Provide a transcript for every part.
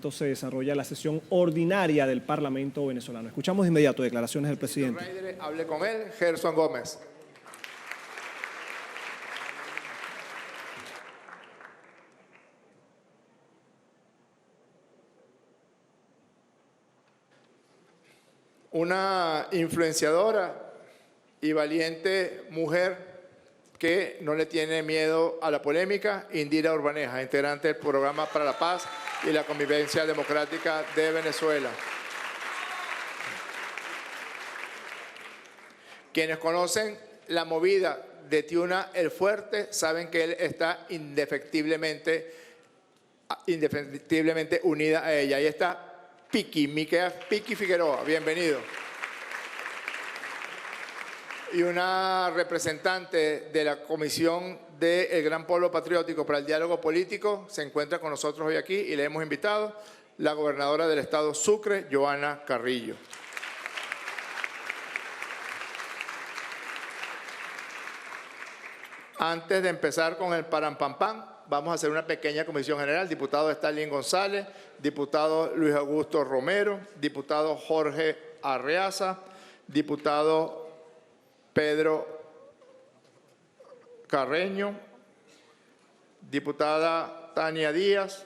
momento se desarrolla la sesión ordinaria del Parlamento venezolano. Escuchamos de inmediato declaraciones del presidente. Hable con él, Gerson Gómez. Una influenciadora y valiente mujer que no le tiene miedo a la polémica, Indira Urbaneja, integrante del Programa para la Paz y la Convivencia Democrática de Venezuela. Quienes conocen la movida de Tiuna el Fuerte saben que él está indefectiblemente unida a ella. Ahí está Piki Figueroa, bienvenido. Y una representante de la Comisión del Gran Polo Patriótico para el Diálogo Político se encuentra con nosotros hoy aquí y le hemos invitado, la gobernadora del estado Sucre, Joana Carrillo. Antes de empezar con el parampampam, vamos a hacer una pequeña comisión general. Diputado Stalin González, diputado Luis Augusto Romero, diputado Jorge Arreaza, diputado Pedro Carreño, diputada Tania Díaz,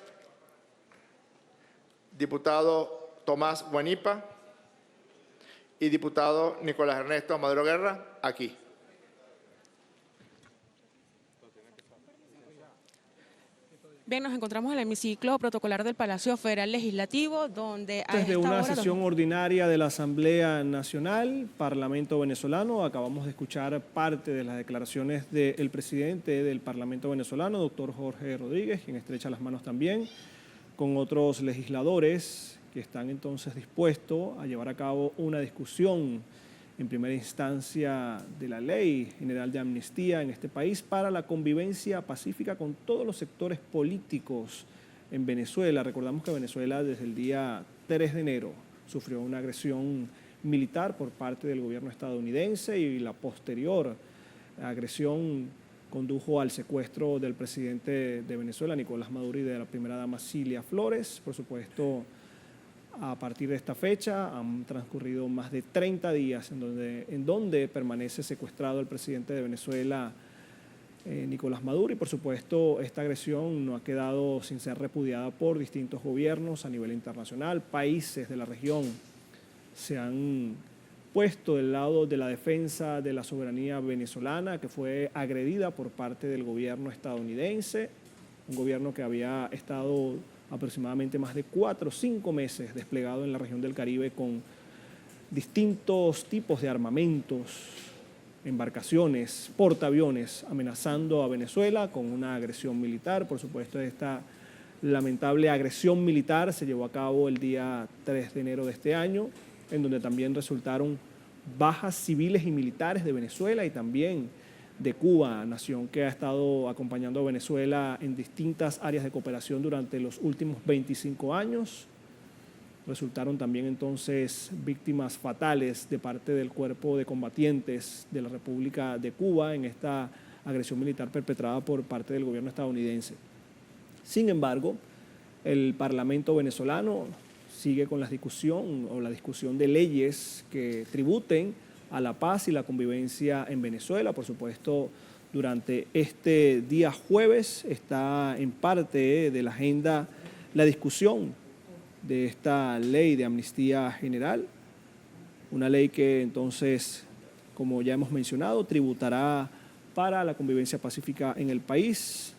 diputado Tomás Guanipa y diputado Nicolás Ernesto Maduro Guerra, aquí. Bien, nos encontramos en el hemiciclo protocolar del Palacio Federal Legislativo, donde a Desde esta una hora sesión ordinaria de la Asamblea Nacional, Parlamento venezolano, acabamos de escuchar parte de las declaraciones del presidente del Parlamento venezolano, doctor Jorge Rodríguez, quien estrecha las manos también con otros legisladores que están entonces dispuestos a llevar a cabo una discusión en primera instancia de la Ley General de Amnistía en este país para la convivencia pacífica con todos los sectores políticos en Venezuela. Recordamos que Venezuela desde el día 3 de enero sufrió una agresión militar por parte del gobierno estadounidense y la posterior agresión condujo al secuestro del presidente de Venezuela, Nicolás Maduro, y de la primera dama Cilia Flores. Por supuesto, a partir de esta fecha han transcurrido más de 30 días en donde permanece secuestrado el presidente de Venezuela, Nicolás Maduro, y por supuesto esta agresión no ha quedado sin ser repudiada por distintos gobiernos a nivel internacional. Países de la región se han puesto del lado de la defensa de la soberanía venezolana, que fue agredida por parte del gobierno estadounidense, un gobierno que había estado aproximadamente más de 4 o 5 meses desplegado en la región del Caribe con distintos tipos de armamentos, embarcaciones, portaaviones, amenazando a Venezuela con una agresión militar. Por supuesto, esta lamentable agresión militar se llevó a cabo el día 3 de enero de este año, en donde también resultaron bajas civiles y militares de Venezuela y también de Cuba, nación que ha estado acompañando a Venezuela en distintas áreas de cooperación durante los últimos 25 años. Resultaron también entonces víctimas fatales de parte del cuerpo de combatientes de la República de Cuba en esta agresión militar perpetrada por parte del gobierno estadounidense. Sin embargo, el Parlamento venezolano sigue con la discusión de leyes que tributen a la paz y la convivencia en Venezuela. Por supuesto, durante este día jueves está en parte de la agenda la discusión de esta ley de amnistía general, una ley que entonces, como ya hemos mencionado, tributará para la convivencia pacífica en el país.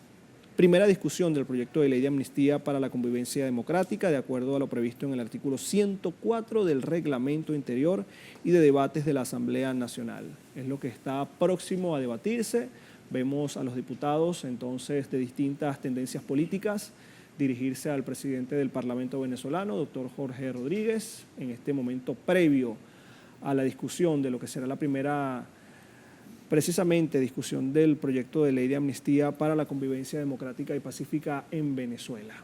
Primera discusión del proyecto de ley de amnistía para la convivencia democrática, de acuerdo a lo previsto en el artículo 104 del Reglamento Interior y de Debates de la Asamblea Nacional. Es lo que está próximo a debatirse. Vemos a los diputados entonces de distintas tendencias políticas dirigirse al presidente del Parlamento venezolano, doctor Jorge Rodríguez, en este momento previo a la discusión de lo que será la primera precisamente discusión del proyecto de ley de amnistía para la convivencia democrática y pacífica en Venezuela.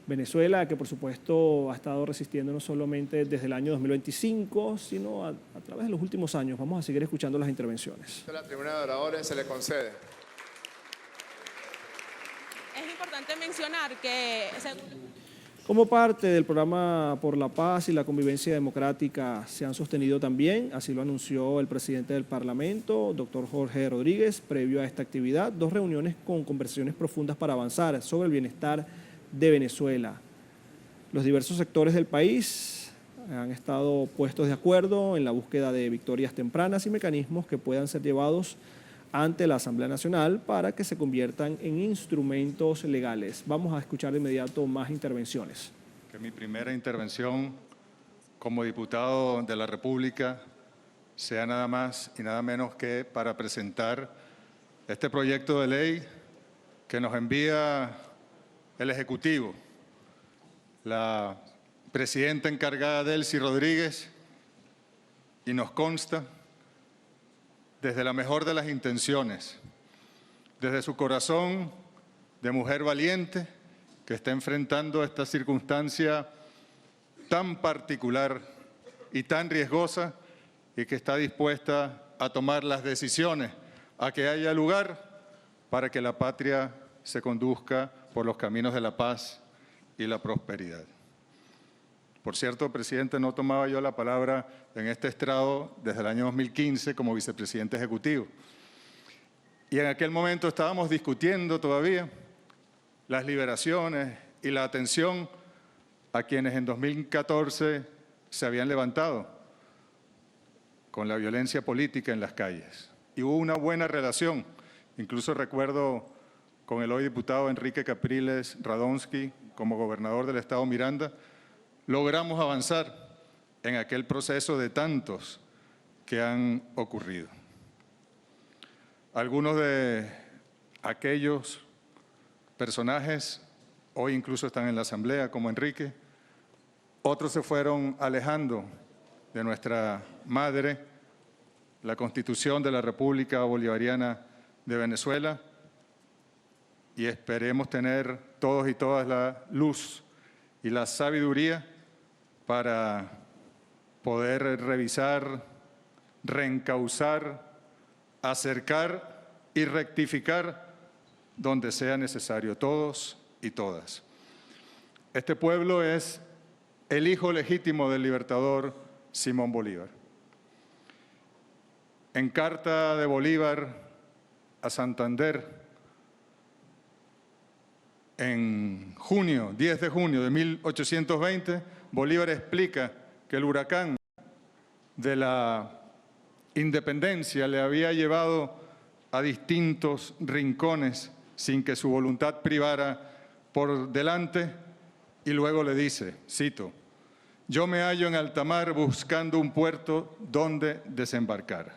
Venezuela, que por supuesto ha estado resistiendo no solamente desde el año 2025, sino a través de los últimos años. Vamos a seguir escuchando las intervenciones. La tribuna de oradores se le concede. Es importante mencionar que Como parte del programa por la paz y la convivencia democrática se han sostenido también, así lo anunció el presidente del Parlamento, doctor Jorge Rodríguez, previo a esta actividad, 2 reuniones con conversaciones profundas para avanzar sobre el bienestar de Venezuela. Los diversos sectores del país han estado puestos de acuerdo en la búsqueda de victorias tempranas y mecanismos que puedan ser llevados ante la Asamblea Nacional para que se conviertan en instrumentos legales. Vamos a escuchar de inmediato más intervenciones. Que mi primera intervención como diputado de la República sea nada más y nada menos que para presentar este proyecto de ley que nos envía el Ejecutivo, la presidenta encargada Delcy Rodríguez, y nos consta desde la mejor de las intenciones, desde su corazón de mujer valiente que está enfrentando esta circunstancia tan particular y tan riesgosa y que está dispuesta a tomar las decisiones a que haya lugar para que la patria se conduzca por los caminos de la paz y la prosperidad. Por cierto, presidente, no tomaba yo la palabra en este estrado desde el año 2015 como vicepresidente ejecutivo. Y en aquel momento estábamos discutiendo todavía las liberaciones y la atención a quienes en 2014 se habían levantado con la violencia política en las calles. Y hubo una buena relación, incluso recuerdo con el hoy diputado Enrique Capriles Radonsky como gobernador del estado Miranda, logramos avanzar en aquel proceso de tantos que han ocurrido. Algunos de aquellos personajes hoy incluso están en la Asamblea, como Enrique. Otros se fueron alejando de nuestra madre, la Constitución de la República Bolivariana de Venezuela, y esperemos tener todos y todas la luz y la sabiduría para poder revisar, reencauzar, acercar y rectificar donde sea necesario, todos y todas. Este pueblo es el hijo legítimo del libertador Simón Bolívar. En carta de Bolívar a Santander, en junio, 10 de junio de 1820, Bolívar explica que el huracán de la independencia le había llevado a distintos rincones sin que su voluntad privara por delante, y luego le dice, cito, «Yo me hallo en alta mar buscando un puerto donde desembarcar.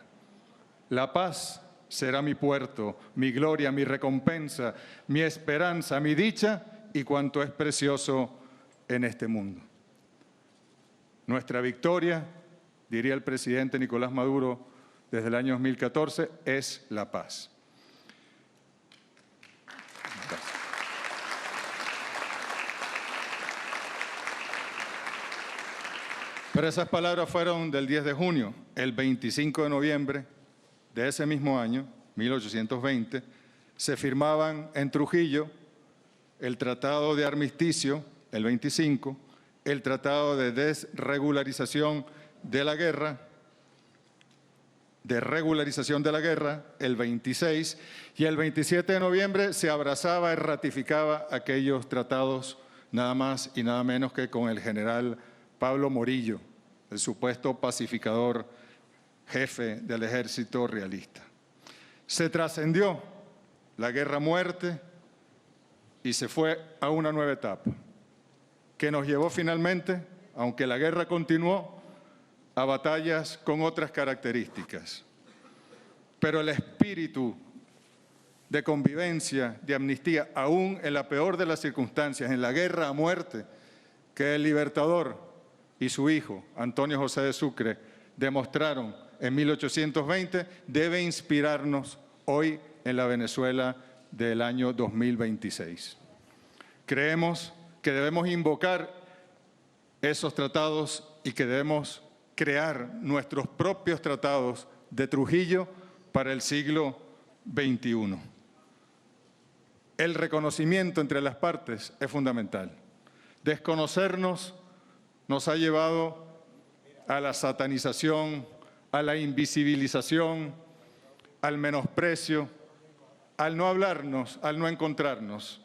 La paz será mi puerto, mi gloria, mi recompensa, mi esperanza, mi dicha y cuanto es precioso en este mundo». Nuestra victoria, diría el presidente Nicolás Maduro desde el año 2014, es la paz. Gracias. Pero esas palabras fueron del 10 de junio. El 25 de noviembre de ese mismo año, 1820, se firmaban en Trujillo el Tratado de Armisticio, el 25, el Tratado de Desregularización de la Guerra, el 26, y el 27 de noviembre se abrazaba y ratificaba aquellos tratados nada más y nada menos que con el general Pablo Morillo, el supuesto pacificador jefe del ejército realista. Se trascendió la guerra a muerte y se fue a una nueva etapa, que nos llevó finalmente, aunque la guerra continuó, a batallas con otras características. Pero el espíritu de convivencia, de amnistía, aún en la peor de las circunstancias, en la guerra a muerte, que el Libertador y su hijo, Antonio José de Sucre, demostraron en 1820, debe inspirarnos hoy en la Venezuela del año 2026. Creemos que debemos invocar esos tratados y que debemos crear nuestros propios tratados de Trujillo para el siglo XXI. El reconocimiento entre las partes es fundamental. Desconocernos nos ha llevado a la satanización, a la invisibilización, al menosprecio, al no hablarnos, al no encontrarnos,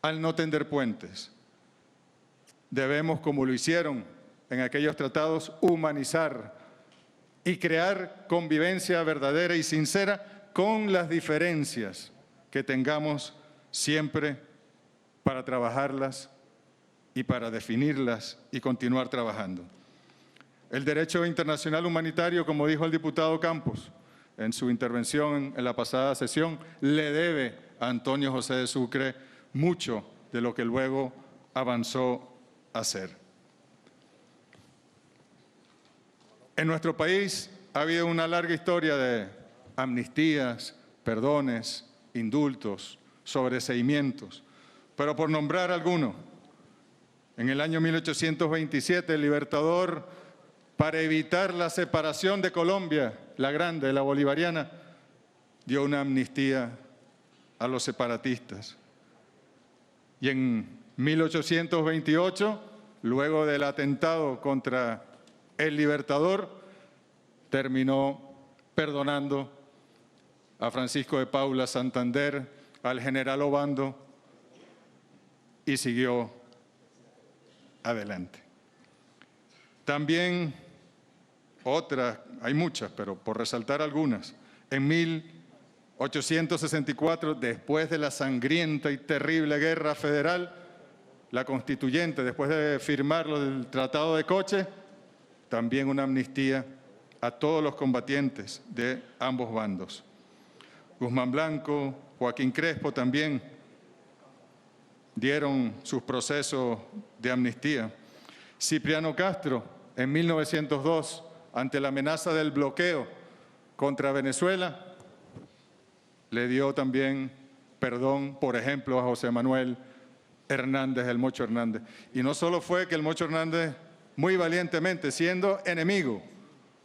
al no tender puentes. Debemos, como lo hicieron en aquellos tratados, humanizar y crear convivencia verdadera y sincera con las diferencias que tengamos siempre para trabajarlas y para definirlas y continuar trabajando. El derecho internacional humanitario, como dijo el diputado Campos en su intervención en la pasada sesión, le debe a Antonio José de Sucre mucho de lo que luego avanzó a hacer. En nuestro país ha habido una larga historia de amnistías, perdones, indultos, sobreseimientos, pero por nombrar alguno, en el año 1827 el Libertador, para evitar la separación de Colombia, la grande, la bolivariana, dio una amnistía a los separatistas. Y en 1828, luego del atentado contra el Libertador, terminó perdonando a Francisco de Paula Santander, al general Obando, y siguió adelante. También otras, hay muchas, pero por resaltar algunas, en 1864, después de la sangrienta y terrible guerra federal, la constituyente, después de firmar el Tratado de Coche, también una amnistía a todos los combatientes de ambos bandos. Guzmán Blanco, Joaquín Crespo también dieron sus procesos de amnistía. Cipriano Castro, en 1902, ante la amenaza del bloqueo contra Venezuela, le dio también perdón, por ejemplo, a José Manuel Hernández, el Mocho Hernández. Y no solo fue que el Mocho Hernández, muy valientemente, siendo enemigo,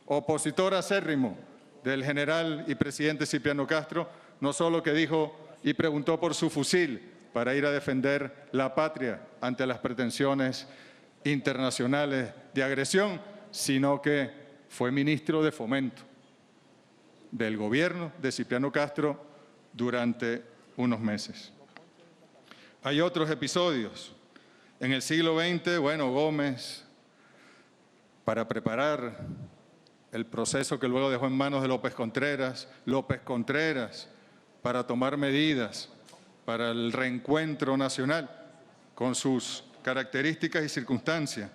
opositor acérrimo del general y presidente Cipriano Castro, no solo que dijo y preguntó por su fusil para ir a defender la patria ante las pretensiones internacionales de agresión, sino que fue ministro de Fomento del gobierno de Cipriano Castro durante unos meses. Hay otros episodios. En el siglo XX, Gómez, para preparar el proceso que luego dejó en manos de López Contreras, para tomar medidas para el reencuentro nacional con sus características y circunstancias.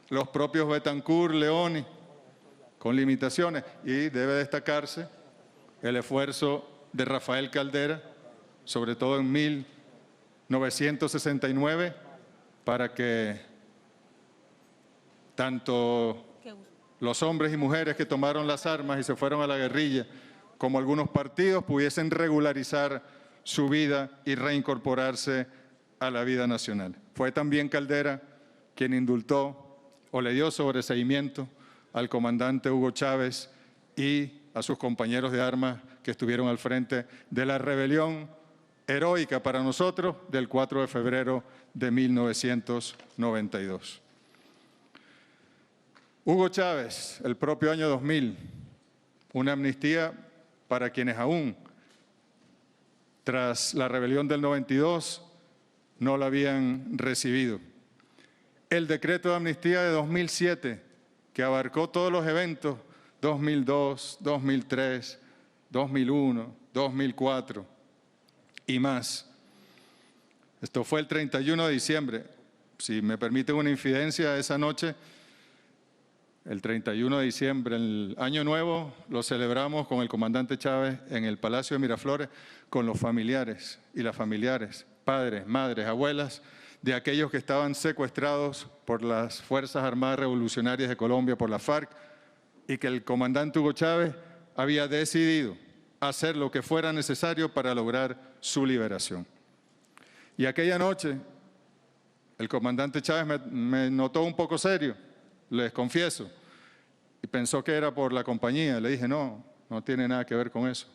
Los propios Betancourt, Leoni, con limitaciones, y debe destacarse el esfuerzo de Rafael Caldera, sobre todo en 1969, para que tanto los hombres y mujeres que tomaron las armas y se fueron a la guerrilla, como algunos partidos, pudiesen regularizar su vida y reincorporarse a la vida nacional. Fue también Caldera quien indultó o le dio sobreseimiento al comandante Hugo Chávez y a sus compañeros de armas que estuvieron al frente de la rebelión heroica para nosotros del 4 de febrero de 1992. Hugo Chávez, el propio año 2000, una amnistía para quienes aún, tras la rebelión del 92, no la habían recibido. El decreto de amnistía de 2007, que abarcó todos los eventos 2002, 2003, 2001, 2004 y más. Esto fue el 31 de diciembre. Si me permiten una infidencia, esa noche, el 31 de diciembre, el Año Nuevo, lo celebramos con el comandante Chávez en el Palacio de Miraflores, con los familiares y las familiares, padres, madres, abuelas, de aquellos que estaban secuestrados por las Fuerzas Armadas Revolucionarias de Colombia, por la FARC, y que el comandante Hugo Chávez había decidido hacer lo que fuera necesario para lograr su liberación. Y aquella noche, el comandante Chávez me notó un poco serio, les confieso, y pensó que era por la compañía. Le dije, no tiene nada que ver con eso.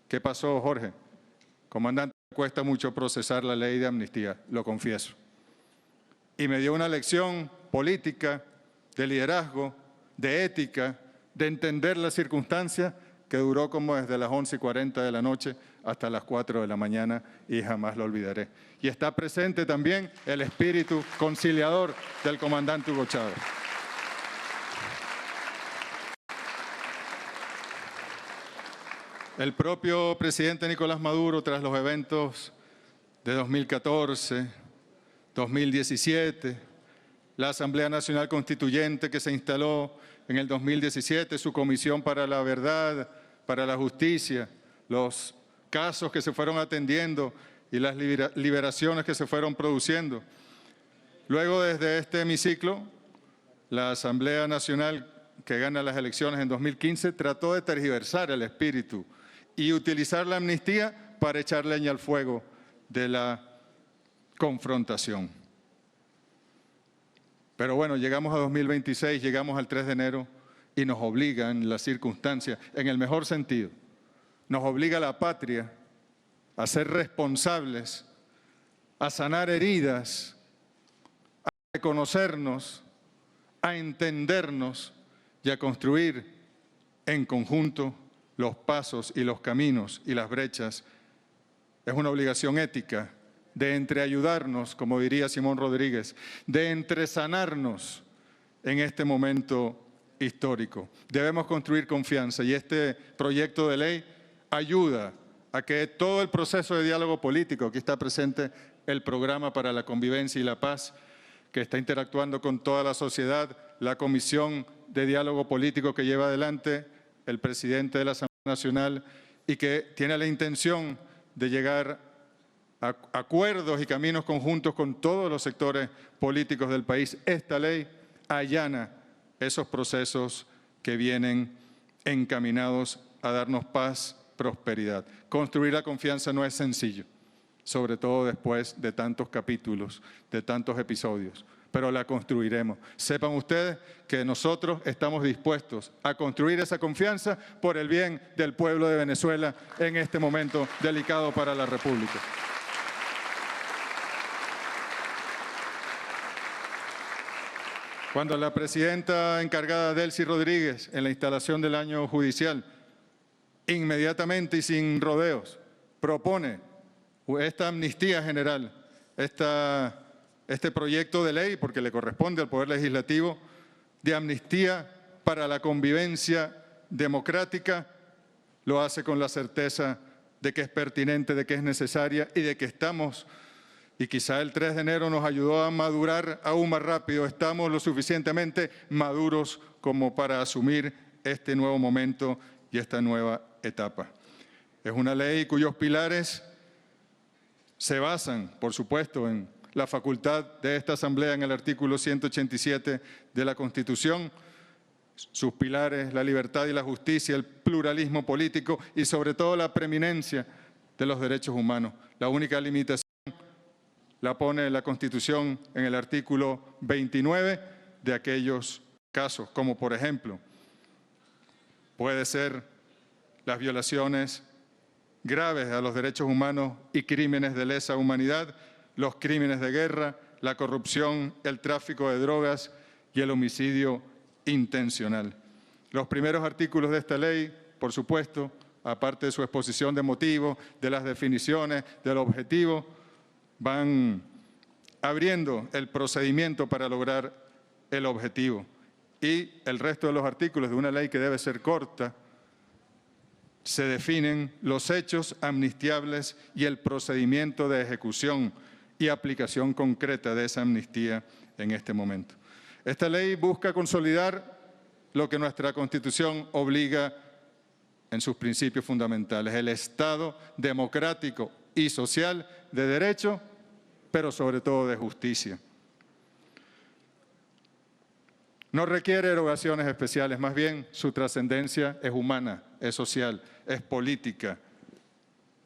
¿Qué pasó, Jorge? Comandante, cuesta mucho procesar la ley de amnistía, lo confieso. y me dio una lección política, de liderazgo, de ética, de entender las circunstancias, que duró como desde las 11:40 de la noche hasta las 4 de la mañana y jamás lo olvidaré. Y está presente también el espíritu conciliador del comandante Hugo Chávez. El propio presidente Nicolás Maduro, tras los eventos de 2014, 2017, la Asamblea Nacional Constituyente que se instaló en el 2017, su Comisión para la Verdad, para la Justicia, los casos que se fueron atendiendo y las liberaciones que se fueron produciendo. Luego, desde este hemiciclo, la Asamblea Nacional que gana las elecciones en 2015 trató de tergiversar el espíritu y utilizar la amnistía para echar leña al fuego de la confrontación. Pero bueno, llegamos a 2026, llegamos al 3 de enero y nos obligan las circunstancias, en el mejor sentido, nos obliga la patria a ser responsables, a sanar heridas, a reconocernos, a entendernos y a construir en conjunto los pasos y los caminos y las brechas. Es una obligación ética de entreayudarnos, como diría Simón Rodríguez, de entresanarnos en este momento histórico. Debemos construir confianza y este proyecto de ley ayuda a que todo el proceso de diálogo político, aquí está presente el Programa para la Convivencia y la Paz, que está interactuando con toda la sociedad, la Comisión de Diálogo Político que lleva adelante el presidente de la Asamblea Nacional y que tiene la intención de llegar a acuerdos y caminos conjuntos con todos los sectores políticos del país. Esta ley allana esos procesos que vienen encaminados a darnos paz, prosperidad. Construir la confianza no es sencillo, sobre todo después de tantos capítulos, de tantos episodios, pero la construiremos. Sepan ustedes que nosotros estamos dispuestos a construir esa confianza por el bien del pueblo de Venezuela en este momento delicado para la República. Cuando la presidenta encargada Delcy Rodríguez, en la instalación del año judicial, inmediatamente y sin rodeos, propone esta amnistía general, este proyecto de ley, porque le corresponde al Poder Legislativo, de amnistía para la convivencia democrática, lo hace con la certeza de que es pertinente, de que es necesaria y de que estamos, y quizá el 3 de enero nos ayudó a madurar aún más rápido, estamos lo suficientemente maduros como para asumir este nuevo momento y esta nueva etapa. Es una ley cuyos pilares se basan, por supuesto, en la facultad de esta Asamblea en el artículo 187 de la Constitución, sus pilares, la libertad y la justicia, el pluralismo político y sobre todo la preeminencia de los derechos humanos. La única limitación la pone la Constitución en el artículo 29 de aquellos casos, como por ejemplo, puede ser las violaciones graves a los derechos humanos y crímenes de lesa humanidad, los crímenes de guerra, la corrupción, el tráfico de drogas y el homicidio intencional. Los primeros artículos de esta ley, por supuesto, aparte de su exposición de motivos, de las definiciones, del objetivo, van abriendo el procedimiento para lograr el objetivo. Y el resto de los artículos de una ley que debe ser corta, se definen los hechos amnistiables y el procedimiento de ejecución y aplicación concreta de esa amnistía en este momento. Esta ley busca consolidar lo que nuestra Constitución obliga en sus principios fundamentales, el Estado democrático y social de derecho, pero sobre todo de justicia. No requiere erogaciones especiales, más bien su trascendencia es humana, es social, es política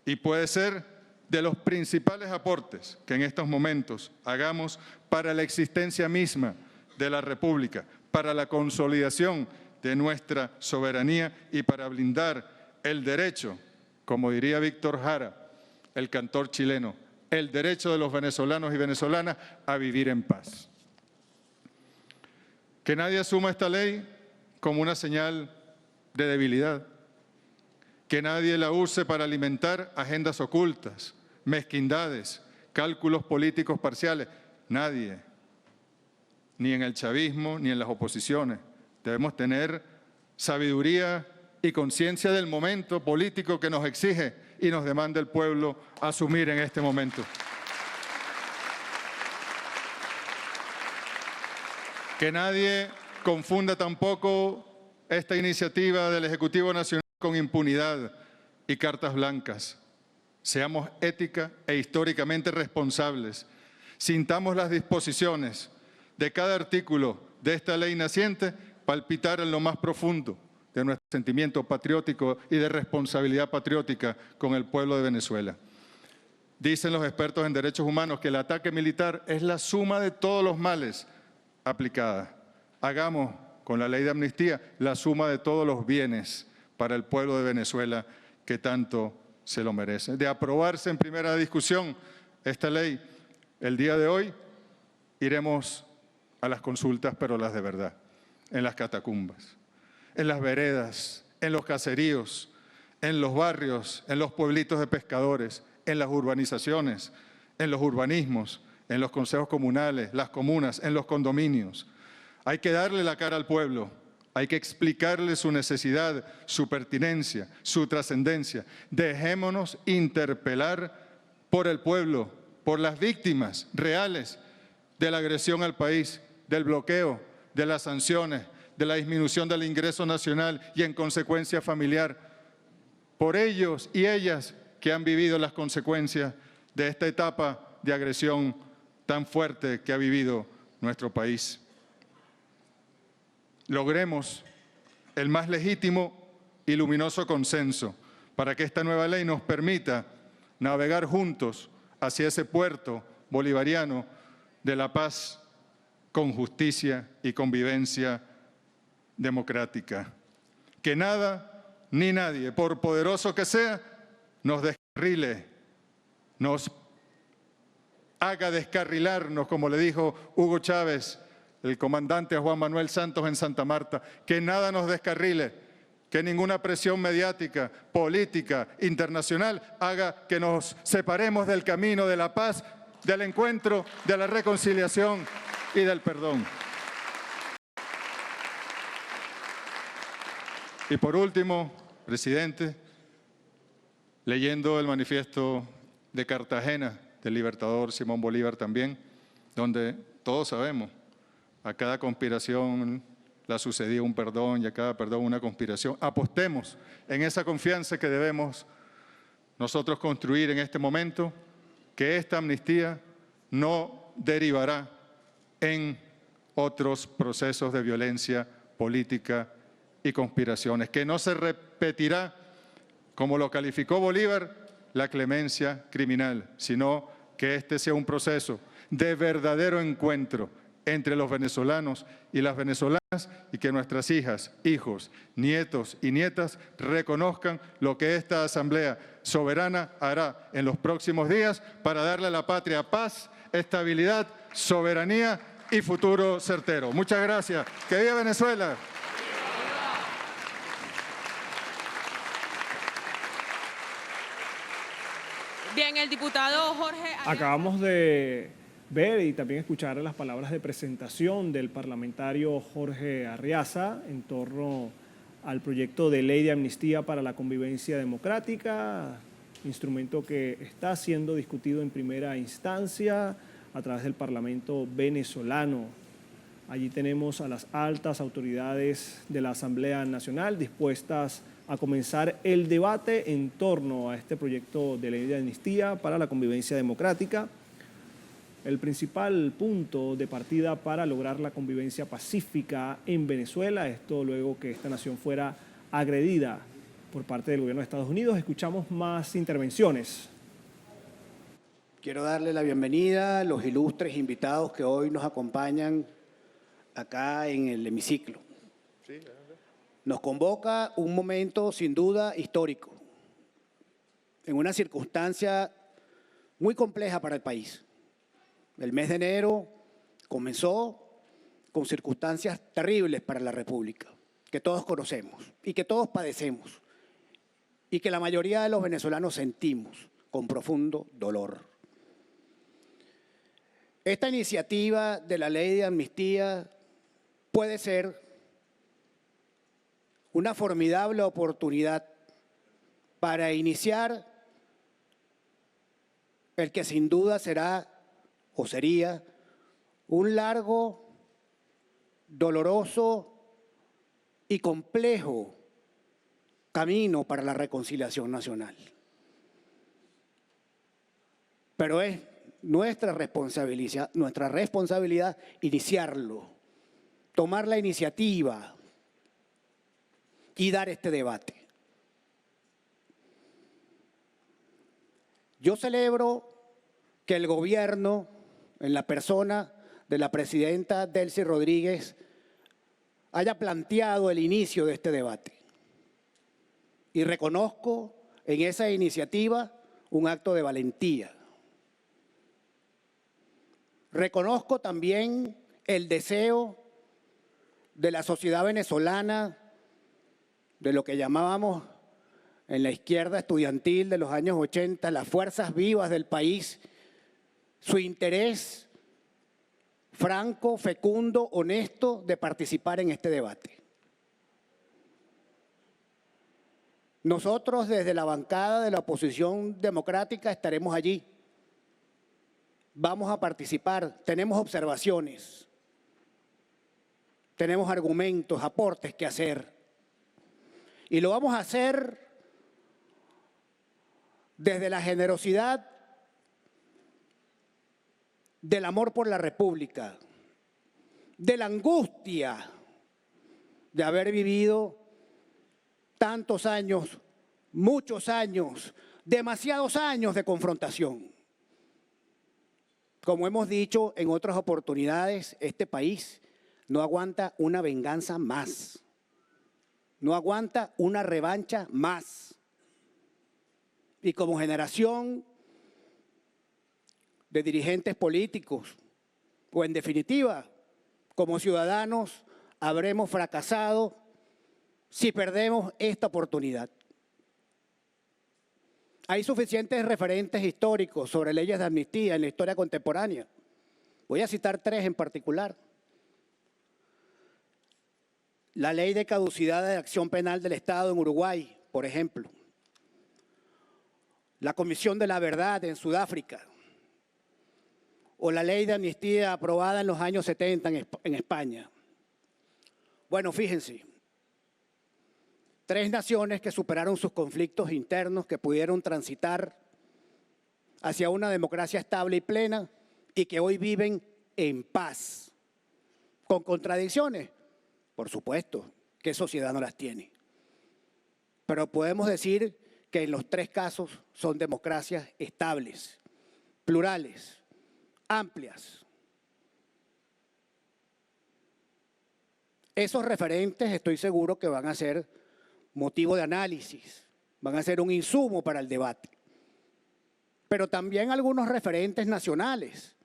y puede ser de los principales aportes que en estos momentos hagamos para la existencia misma de la República, para la consolidación de nuestra soberanía y para blindar el derecho, como diría Víctor Jara, el cantor chileno, el derecho de los venezolanos y venezolanas a vivir en paz. Que nadie asuma esta ley como una señal de debilidad. Que nadie la use para alimentar agendas ocultas, mezquindades, cálculos políticos parciales. Nadie, ni en el chavismo, ni en las oposiciones. Debemos tener sabiduría y conciencia del momento político que nos exige y nos demanda el pueblo asumir en este momento. Que nadie confunda tampoco esta iniciativa del Ejecutivo Nacional con impunidad y cartas blancas. Seamos ética e históricamente responsables. Sintamos las disposiciones de cada artículo de esta ley naciente palpitar en lo más profundo de nuestro sentimiento patriótico y de responsabilidad patriótica con el pueblo de Venezuela. Dicen los expertos en derechos humanos que el ataque militar es la suma de todos los males aplicada. Hagamos con la ley de amnistía la suma de todos los bienes para el pueblo de Venezuela que tanto se lo merece. De aprobarse en primera discusión esta ley el día de hoy, iremos a las consultas, pero las de verdad, en las catacumbas, en las veredas, en los caseríos, en los barrios, en los pueblitos de pescadores, en las urbanizaciones, en los urbanismos, en los consejos comunales, las comunas, en los condominios. Hay que darle la cara al pueblo, hay que explicarle su necesidad, su pertinencia, su trascendencia. Dejémonos interpelar por el pueblo, por las víctimas reales de la agresión al país, del bloqueo, de las sanciones, de la disminución del ingreso nacional y en consecuencia familiar. Por ellos y ellas que han vivido las consecuencias de esta etapa de agresión tan fuerte que ha vivido nuestro país. Logremos el más legítimo y luminoso consenso para que esta nueva ley nos permita navegar juntos hacia ese puerto bolivariano de la paz con justicia y convivencia democrática. Que nada ni nadie, por poderoso que sea, nos descarrile, nos haga descarrilarnos, como le dijo Hugo Chávez, el comandante a Juan Manuel Santos en Santa Marta. Que nada nos descarrile, que ninguna presión mediática, política, internacional haga que nos separemos del camino de la paz, del encuentro, de la reconciliación y del perdón. Y por último, presidente, leyendo el manifiesto de Cartagena del libertador Simón Bolívar también, donde todos sabemos, a cada conspiración la sucedía un perdón y a cada perdón una conspiración. Apostemos en esa confianza que debemos nosotros construir en este momento, que esta amnistía no derivará en otros procesos de violencia política y conspiraciones, que no se repetirá, como lo calificó Bolívar, la clemencia criminal, sino que este sea un proceso de verdadero encuentro entre los venezolanos y las venezolanas y que nuestras hijas, hijos, nietos y nietas reconozcan lo que esta Asamblea Soberana hará en los próximos días para darle a la patria paz, estabilidad, soberanía y futuro certero. Muchas gracias. ¡Que viva Venezuela! Bien, el diputado Jorge Arias. Acabamos de ver y también escuchar las palabras de presentación del parlamentario Jorge Arriaza en torno al proyecto de ley de amnistía para la convivencia democrática, instrumento que está siendo discutido en primera instancia a través del Parlamento venezolano. Allí tenemos a las altas autoridades de la Asamblea Nacional dispuestas a comenzar el debate en torno a este proyecto de ley de amnistía para la convivencia democrática. El principal punto de partida para lograr la convivencia pacífica en Venezuela, esto luego que esta nación fuera agredida por parte del gobierno de Estados Unidos. Escuchamos más intervenciones. Quiero darle la bienvenida a los ilustres invitados que hoy nos acompañan acá en el hemiciclo. Nos convoca un momento sin duda histórico, en una circunstancia muy compleja para el país. El mes de enero comenzó con circunstancias terribles para la República, que todos conocemos y que todos padecemos y que la mayoría de los venezolanos sentimos con profundo dolor. Esta iniciativa de la ley de amnistía puede ser una formidable oportunidad para iniciar el que sin duda será o sería un largo, doloroso y complejo camino para la reconciliación nacional. Pero es nuestra responsabilidad iniciarlo, tomar la iniciativa y dar este debate. Yo celebro que el gobierno, en la persona de la presidenta Delcy Rodríguez, haya planteado el inicio de este debate. Y reconozco en esa iniciativa un acto de valentía. Reconozco también el deseo de la sociedad venezolana, de lo que llamábamos en la izquierda estudiantil de los años 80, las fuerzas vivas del país, su interés franco, fecundo, honesto de participar en este debate. Nosotros desde la bancada de la oposición democrática estaremos allí. Vamos a participar, tenemos observaciones, tenemos argumentos, aportes que hacer. Y lo vamos a hacer desde la generosidad del amor por la República, de la angustia de haber vivido tantos años, muchos años, demasiados años de confrontación. Como hemos dicho en otras oportunidades, este país no aguanta una venganza más, no aguanta una revancha más. Y como generación de dirigentes políticos, o en definitiva, como ciudadanos, habremos fracasado si perdemos esta oportunidad. Hay suficientes referentes históricos sobre leyes de amnistía en la historia contemporánea. Voy a citar tres en particular. La ley de caducidad de acción penal del Estado en Uruguay, por ejemplo. La Comisión de la Verdad en Sudáfrica. O la ley de amnistía aprobada en los años 70 en España. Bueno, fíjense. Tres naciones que superaron sus conflictos internos, que pudieron transitar hacia una democracia estable y plena y que hoy viven en paz. ¿Con contradicciones? Por supuesto, ¿qué sociedad no las tiene? Pero podemos decir que en los tres casos son democracias estables, plurales, amplias. Esos referentes estoy seguro que van a ser motivo de análisis, van a ser un insumo para el debate. Pero también algunos referentes nacionales.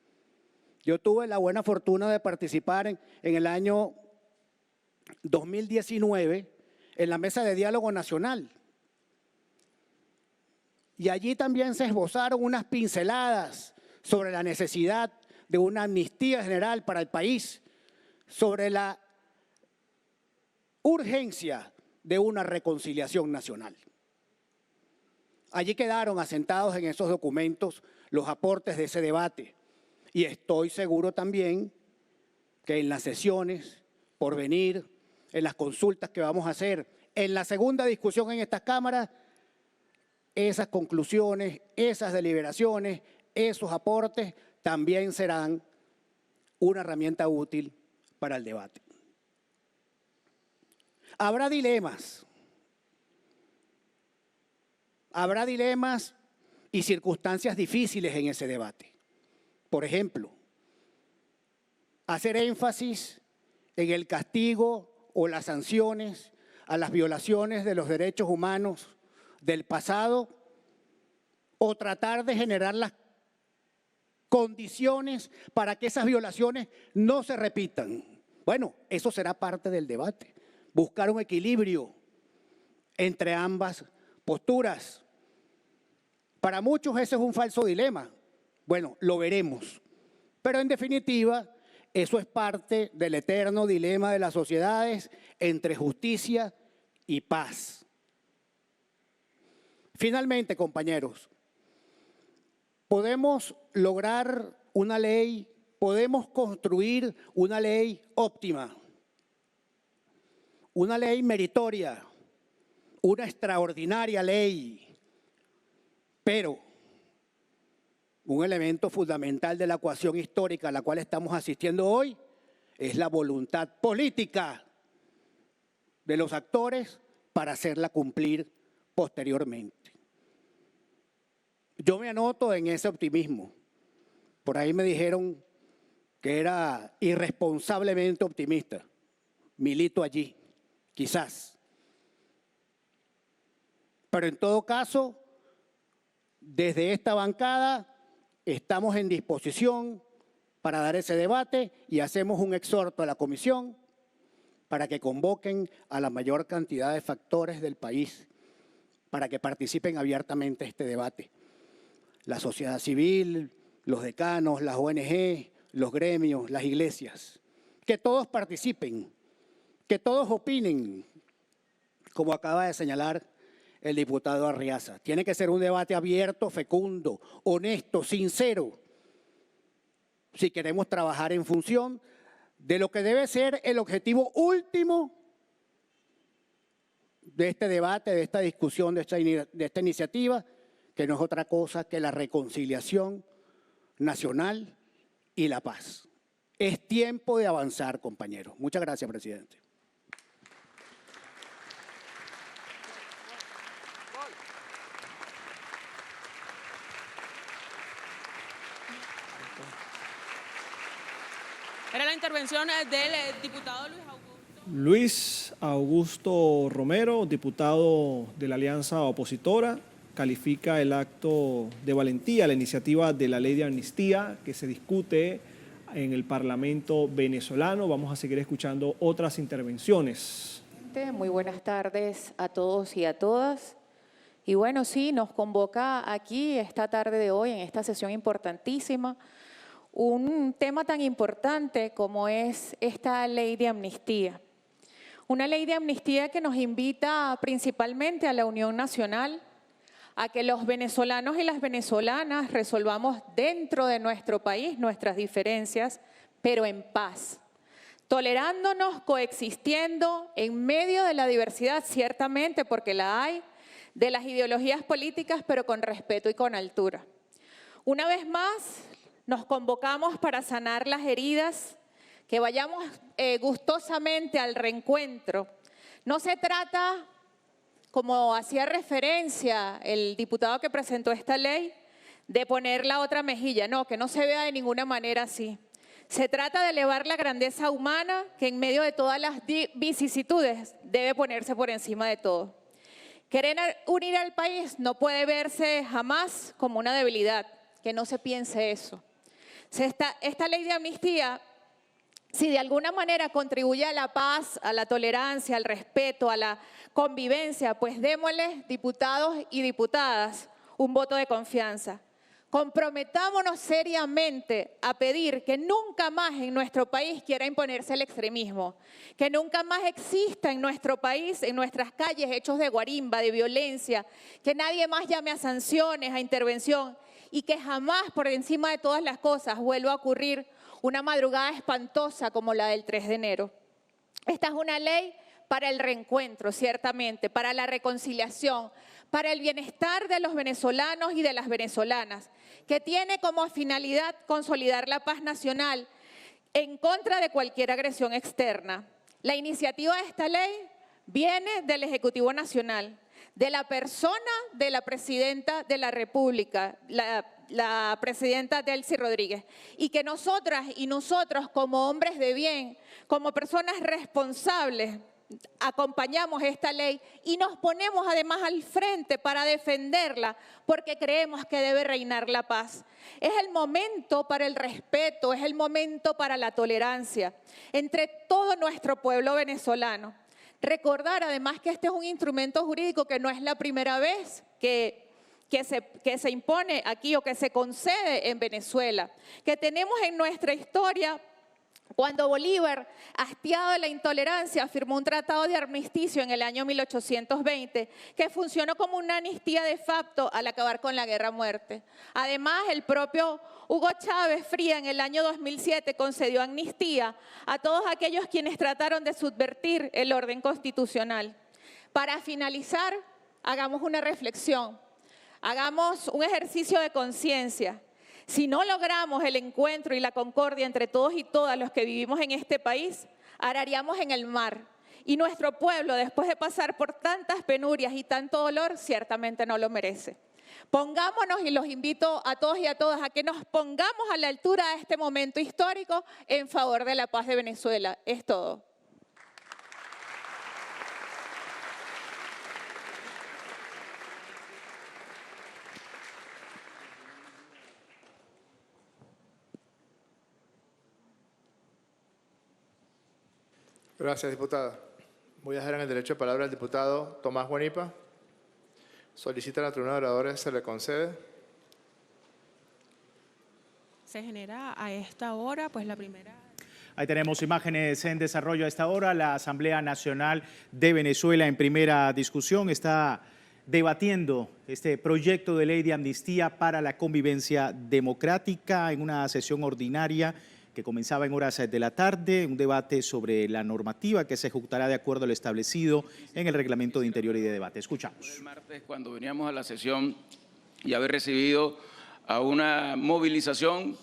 Yo tuve la buena fortuna de participar en el año 2019 en la Mesa de Diálogo Nacional. Y allí también se esbozaron unas pinceladas sobre la necesidad de una amnistía general para el país, sobre la urgencia de una reconciliación nacional. Allí quedaron asentados en esos documentos los aportes de ese debate. Y estoy seguro también que en las sesiones por venir, en las consultas que vamos a hacer, en la segunda discusión en estas cámaras, esas conclusiones, esas deliberaciones, esos aportes también serán una herramienta útil para el debate. Habrá dilemas y circunstancias difíciles en ese debate. Por ejemplo, hacer énfasis en el castigo o las sanciones a las violaciones de los derechos humanos del pasado o tratar de generar las condiciones para que esas violaciones no se repitan. Bueno, eso será parte del debate, buscar un equilibrio entre ambas posturas. Para muchos ese es un falso dilema. Bueno, lo veremos. Pero en definitiva, eso es parte del eterno dilema de las sociedades entre justicia y paz. Finalmente, compañeros, podemos lograr una ley, podemos construir una ley óptima, una ley meritoria, una extraordinaria ley, pero un elemento fundamental de la ecuación histórica a la cual estamos asistiendo hoy es la voluntad política de los actores para hacerla cumplir posteriormente. Yo me anoto en ese optimismo. Por ahí me dijeron que era irresponsablemente optimista. Milito allí, quizás. Pero en todo caso, desde esta bancada estamos en disposición para dar ese debate y hacemos un exhorto a la comisión para que convoquen a la mayor cantidad de factores del país para que participen abiertamente en este debate. La sociedad civil, los decanos, las ONG, los gremios, las iglesias. Que todos participen, que todos opinen, como acaba de señalar el diputado Arriaza. Tiene que ser un debate abierto, fecundo, honesto, sincero, si queremos trabajar en función de lo que debe ser el objetivo último de este debate, de esta discusión, de esta iniciativa, que no es otra cosa que la reconciliación nacional y la paz. Es tiempo de avanzar, compañeros. Muchas gracias, presidente. Era la intervención del diputado Luis Augusto. Luis Augusto Romero, diputado de la Alianza Opositora, califica el acto de valentía, la iniciativa de la ley de amnistía que se discute en el Parlamento venezolano. Vamos a seguir escuchando otras intervenciones. Muy buenas tardes a todos y a todas. Y bueno, sí, nos convoca aquí esta tarde de hoy, en esta sesión importantísima, un tema tan importante como es esta ley de amnistía. Una ley de amnistía que nos invita principalmente a la Unión Nacional a que los venezolanos y las venezolanas resolvamos dentro de nuestro país nuestras diferencias, pero en paz, tolerándonos, coexistiendo en medio de la diversidad, ciertamente porque la hay, de las ideologías políticas, pero con respeto y con altura. Una vez más, nos convocamos para sanar las heridas, que vayamos gustosamente al reencuentro. No se trata, como hacía referencia el diputado que presentó esta ley, de poner la otra mejilla. No, que no se vea de ninguna manera así. Se trata de elevar la grandeza humana que en medio de todas las vicisitudes debe ponerse por encima de todo. Querer unir al país no puede verse jamás como una debilidad, que no se piense eso. Esta ley de amnistía, si de alguna manera contribuye a la paz, a la tolerancia, al respeto, a la convivencia, pues démosles, diputados y diputadas, un voto de confianza. Comprometámonos seriamente a pedir que nunca más en nuestro país quiera imponerse el extremismo, que nunca más exista en nuestro país, en nuestras calles, hechos de guarimba, de violencia, que nadie más llame a sanciones, a intervención y que jamás, por encima de todas las cosas, vuelva a ocurrir una madrugada espantosa como la del 3 de enero. Esta es una ley para el reencuentro, ciertamente, para la reconciliación, para el bienestar de los venezolanos y de las venezolanas, que tiene como finalidad consolidar la paz nacional en contra de cualquier agresión externa. La iniciativa de esta ley viene del Ejecutivo Nacional, de la persona de la Presidenta de la República, la Presidenta Delcy Rodríguez, y que nosotras y nosotros como hombres de bien, como personas responsables acompañamos esta ley y nos ponemos además al frente para defenderla porque creemos que debe reinar la paz. Es el momento para el respeto, es el momento para la tolerancia entre todo nuestro pueblo venezolano. Recordar además que este es un instrumento jurídico que no es la primera vez que se impone aquí o que se concede en Venezuela, que tenemos en nuestra historia cuando Bolívar, hastiado de la intolerancia, firmó un tratado de armisticio en el año 1820 que funcionó como una amnistía de facto al acabar con la guerra a muerte. Además, el propio Hugo Chávez Fría en el año 2007 concedió amnistía a todos aquellos quienes trataron de subvertir el orden constitucional. Para finalizar, hagamos una reflexión, hagamos un ejercicio de conciencia. Si no logramos el encuentro y la concordia entre todos y todas los que vivimos en este país, araríamos en el mar. Y nuestro pueblo, después de pasar por tantas penurias y tanto dolor, ciertamente no lo merece. Pongámonos, y los invito a todos y a todas a que nos pongamos a la altura de este momento histórico en favor de la paz de Venezuela. Es todo. Gracias, diputada. Voy a dejar en el derecho de palabra al diputado Tomás Guanipa. Solicita a la tribuna de oradores, se le concede. Se genera a esta hora, pues la primera... Ahí tenemos imágenes en desarrollo a esta hora. La Asamblea Nacional de Venezuela en primera discusión está debatiendo este proyecto de ley de amnistía para la convivencia democrática en una sesión ordinaria que comenzaba en horas de la tarde, un debate sobre la normativa que se ejecutará de acuerdo a lo establecido en el Reglamento de Interior y de Debate. Escuchamos. El martes, cuando veníamos a la sesión y haber recibido a una movilización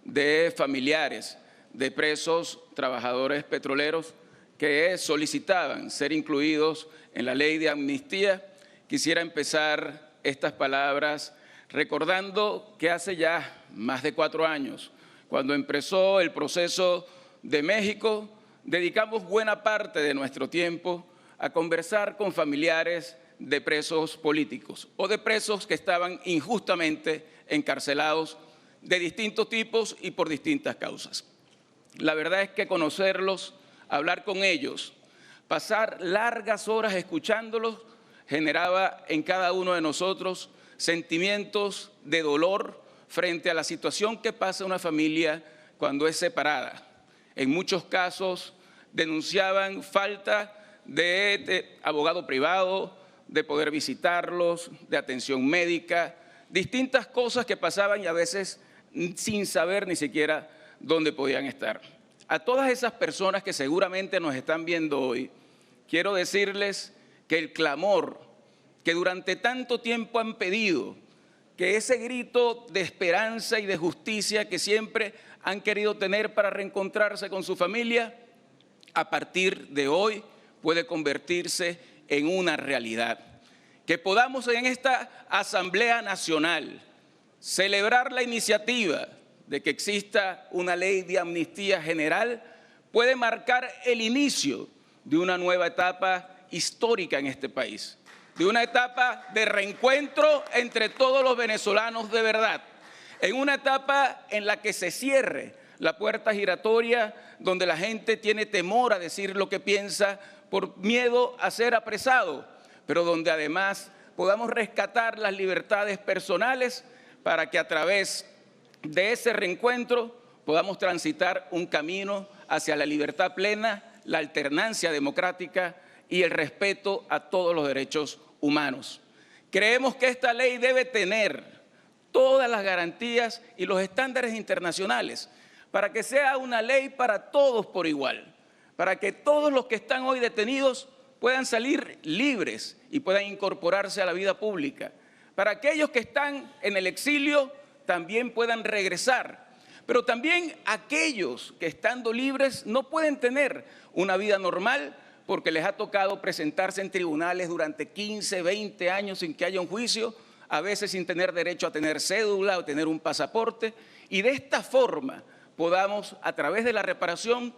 de familiares de presos trabajadores petroleros que solicitaban ser incluidos en la ley de amnistía, quisiera empezar estas palabras recordando que hace ya más de 4 años, cuando empezó el proceso de México, dedicamos buena parte de nuestro tiempo a conversar con familiares de presos políticos o de presos que estaban injustamente encarcelados de distintos tipos y por distintas causas. La verdad es que conocerlos, hablar con ellos, pasar largas horas escuchándolos, generaba en cada uno de nosotros sentimientos de dolor frente a la situación que pasa una familia cuando es separada. En muchos casos denunciaban falta de abogado privado, de poder visitarlos, de atención médica, distintas cosas que pasaban y a veces sin saber ni siquiera dónde podían estar. A todas esas personas que seguramente nos están viendo hoy, quiero decirles que el clamor que durante tanto tiempo han pedido, que ese grito de esperanza y de justicia que siempre han querido tener para reencontrarse con su familia, a partir de hoy puede convertirse en una realidad. Que podamos en esta Asamblea Nacional celebrar la iniciativa de que exista una ley de amnistía general, puede marcar el inicio de una nueva etapa histórica en este país, de una etapa de reencuentro entre todos los venezolanos de verdad, en una etapa en la que se cierre la puerta giratoria donde la gente tiene temor a decir lo que piensa por miedo a ser apresado, pero donde además podamos rescatar las libertades personales para que a través de ese reencuentro podamos transitar un camino hacia la libertad plena, la alternancia democrática y el respeto a todos los derechos humanos. Creemos que esta ley debe tener todas las garantías y los estándares internacionales para que sea una ley para todos por igual, para que todos los que están hoy detenidos puedan salir libres y puedan incorporarse a la vida pública, para aquellos que están en el exilio también puedan regresar, pero también aquellos que estando libres no pueden tener una vida normal porque les ha tocado presentarse en tribunales durante 15, 20 años sin que haya un juicio, a veces sin tener derecho a tener cédula o tener un pasaporte, y de esta forma podamos, a través de la reparación,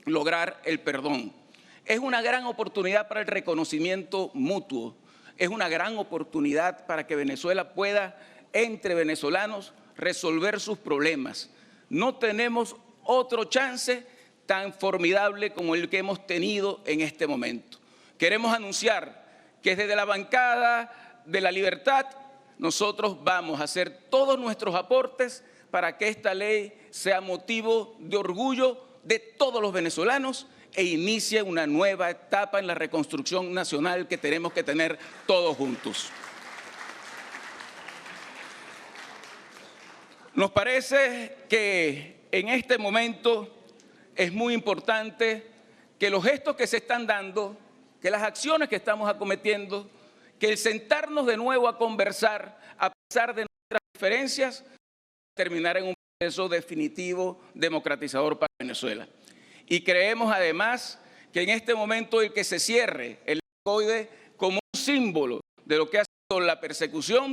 lograr el perdón. Es una gran oportunidad para el reconocimiento mutuo. Es una gran oportunidad para que Venezuela pueda, entre venezolanos, resolver sus problemas. No tenemos otro chance tan formidable como el que hemos tenido en este momento. Queremos anunciar que desde la bancada de la Libertad nosotros vamos a hacer todos nuestros aportes para que esta ley sea motivo de orgullo de todos los venezolanos e inicie una nueva etapa en la reconstrucción nacional que tenemos que tener todos juntos. Nos parece que en este momento es muy importante que los gestos que se están dando, que las acciones que estamos acometiendo, que el sentarnos de nuevo a conversar, a pesar de nuestras diferencias, terminar en un proceso definitivo democratizador para Venezuela. Y creemos además que en este momento el que se cierre el COIDE como un símbolo de lo que ha sido la persecución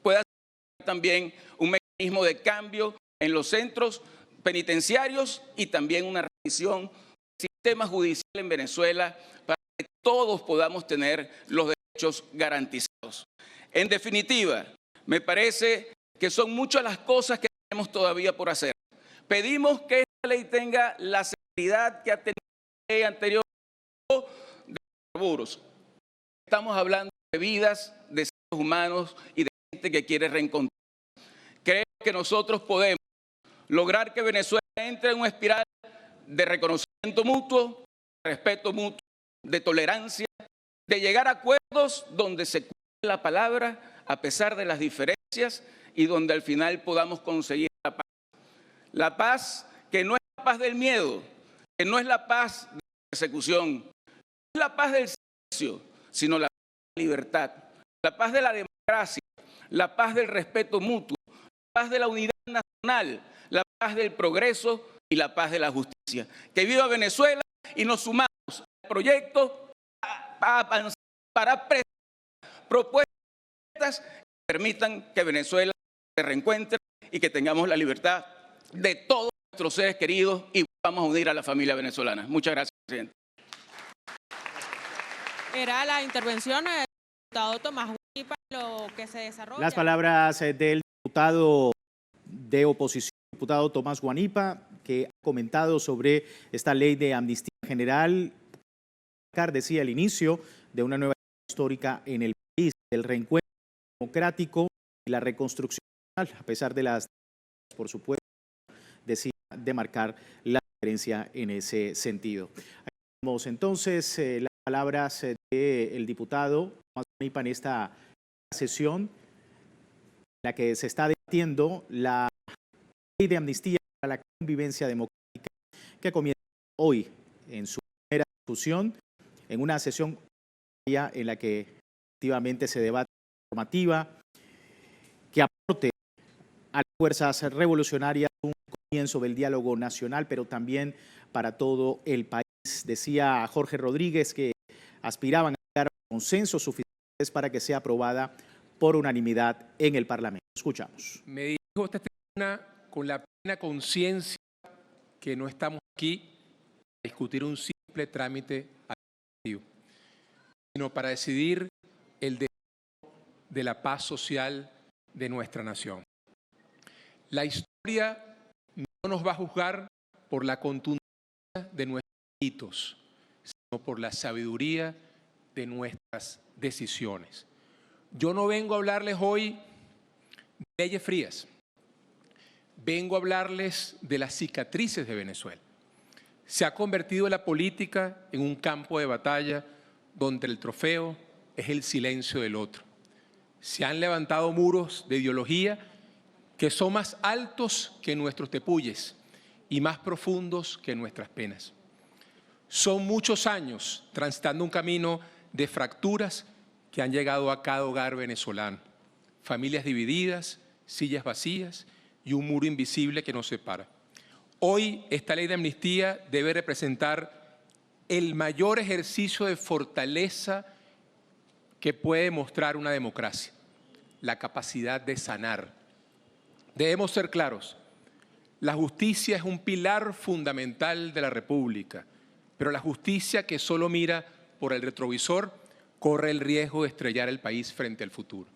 pueda ser también un mecanismo de cambio en los centros penitenciarios y también una revisión del sistema judicial en Venezuela para que todos podamos tener los derechos garantizados. En definitiva, me parece que son muchas las cosas que tenemos todavía por hacer. Pedimos que esta ley tenga la seguridad que ha tenido la ley anterior de hidrocarburos. Estamos hablando de vidas, de seres humanos y de gente que quiere reencontrar. Creo que nosotros podemos lograr que Venezuela entre en una espiral de reconocimiento mutuo, de respeto mutuo, de tolerancia, de llegar a acuerdos donde se cumpla la palabra a pesar de las diferencias y donde al final podamos conseguir la paz. La paz que no es la paz del miedo, que no es la paz de la persecución, no es la paz del silencio, sino la paz de la libertad, la paz de la democracia, la paz del respeto mutuo, la paz de la unidad nacional, la paz del progreso y la paz de la justicia. Que viva Venezuela y nos sumamos al proyecto para presentar propuestas que permitan que Venezuela se reencuentre y que tengamos la libertad de todos nuestros seres queridos y vamos a unir a la familia venezolana. Muchas gracias, presidente. Era la intervención del diputado Tomás Guanipa, lo que se desarrolla. Las palabras del diputado de oposición, diputado Tomás Guanipa, que ha comentado sobre esta ley de amnistía general. Decía el inicio de una nueva histórica en el país, el reencuentro democrático y la reconstrucción, a pesar de las, por supuesto, decía de marcar la diferencia en ese sentido. Ahí tenemos entonces las palabras del diputado Tomás Guanipa en esta sesión en la que se está debatiendo la ley de amnistía para la convivencia democrática que comienza hoy en su primera discusión en una sesión en la que efectivamente se debate la normativa que aporte a las fuerzas revolucionarias un comienzo del diálogo nacional, pero también para todo el país. Decía Jorge Rodríguez que aspiraban a llegar a consensos suficientes para que sea aprobada por unanimidad en el Parlamento. Escuchamos. Me dirijo a esta tribuna con la plena conciencia que no estamos aquí a discutir un simple trámite administrativo, sino para decidir el destino de la paz social de nuestra nación. La historia no nos va a juzgar por la contundencia de nuestros hitos, sino por la sabiduría de nuestras decisiones. Yo no vengo a hablarles hoy de leyes frías, vengo a hablarles de las cicatrices de Venezuela. Se ha convertido la política en un campo de batalla donde el trofeo es el silencio del otro. Se han levantado muros de ideología que son más altos que nuestros tepuyes y más profundos que nuestras penas. Son muchos años transitando un camino de fracturas que han llegado a cada hogar venezolano. Familias divididas, sillas vacías y un muro invisible que nos separa. Hoy esta ley de amnistía debe representar el mayor ejercicio de fortaleza que puede mostrar una democracia, la capacidad de sanar. Debemos ser claros, la justicia es un pilar fundamental de la República. Pero la justicia que solo mira por el retrovisor corre el riesgo de estrellar el país frente al futuro.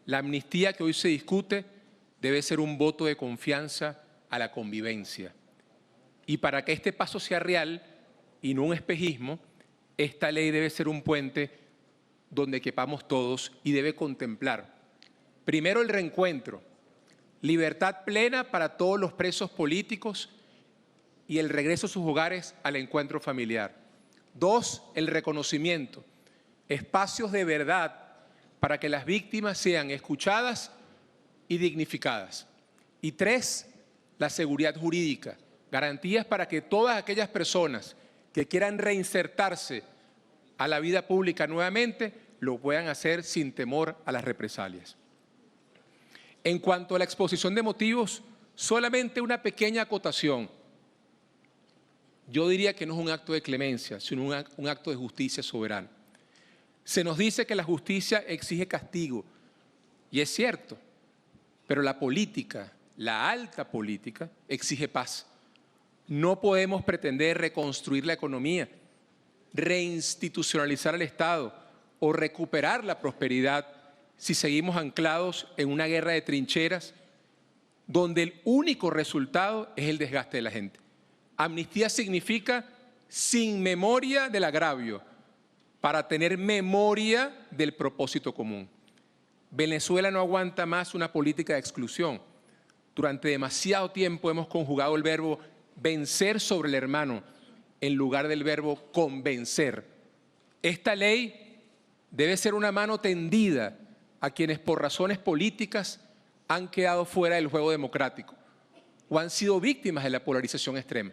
La amnistía que hoy se discute debe ser un voto de confianza a la convivencia. Y para que este paso sea real y no un espejismo, esta ley debe ser un puente donde quepamos todos y debe contemplar, primero, el reencuentro, libertad plena para todos los presos políticos y el regreso a sus hogares al encuentro familiar. 2, el reconocimiento, espacios de verdad para que las víctimas sean escuchadas y dignificadas. Y 3, la seguridad jurídica, garantías para que todas aquellas personas que quieran reinsertarse a la vida pública nuevamente lo puedan hacer sin temor a las represalias. En cuanto a la exposición de motivos, solamente una pequeña acotación. Yo diría que no es un acto de clemencia, sino un acto de justicia soberana. Se nos dice que la justicia exige castigo, y es cierto, pero la política, la alta política, exige paz. No podemos pretender reconstruir la economía, reinstitucionalizar el Estado o recuperar la prosperidad si seguimos anclados en una guerra de trincheras donde el único resultado es el desgaste de la gente. Amnistía significa sin memoria del agravio, para tener memoria del propósito común. Venezuela no aguanta más una política de exclusión. Durante demasiado tiempo hemos conjugado el verbo vencer sobre el hermano en lugar del verbo convencer. Esta ley debe ser una mano tendida a quienes por razones políticas han quedado fuera del juego democrático o han sido víctimas de la polarización extrema.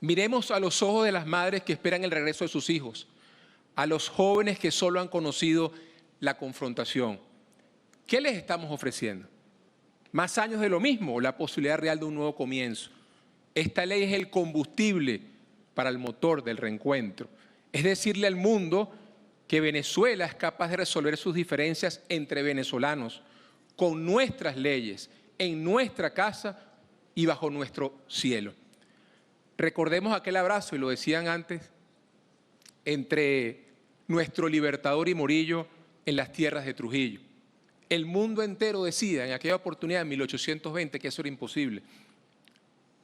Miremos a los ojos de las madres que esperan el regreso de sus hijos, a los jóvenes que solo han conocido la confrontación. ¿Qué les estamos ofreciendo? ¿Más años de lo mismo o la posibilidad real de un nuevo comienzo? Esta ley es el combustible para el motor del reencuentro. Es decirle al mundo que Venezuela es capaz de resolver sus diferencias entre venezolanos con nuestras leyes, en nuestra casa y bajo nuestro cielo. Recordemos aquel abrazo, y lo decían antes, entre nuestro libertador y Morillo en las tierras de Trujillo. El mundo entero decía en aquella oportunidad, en 1820, que eso era imposible.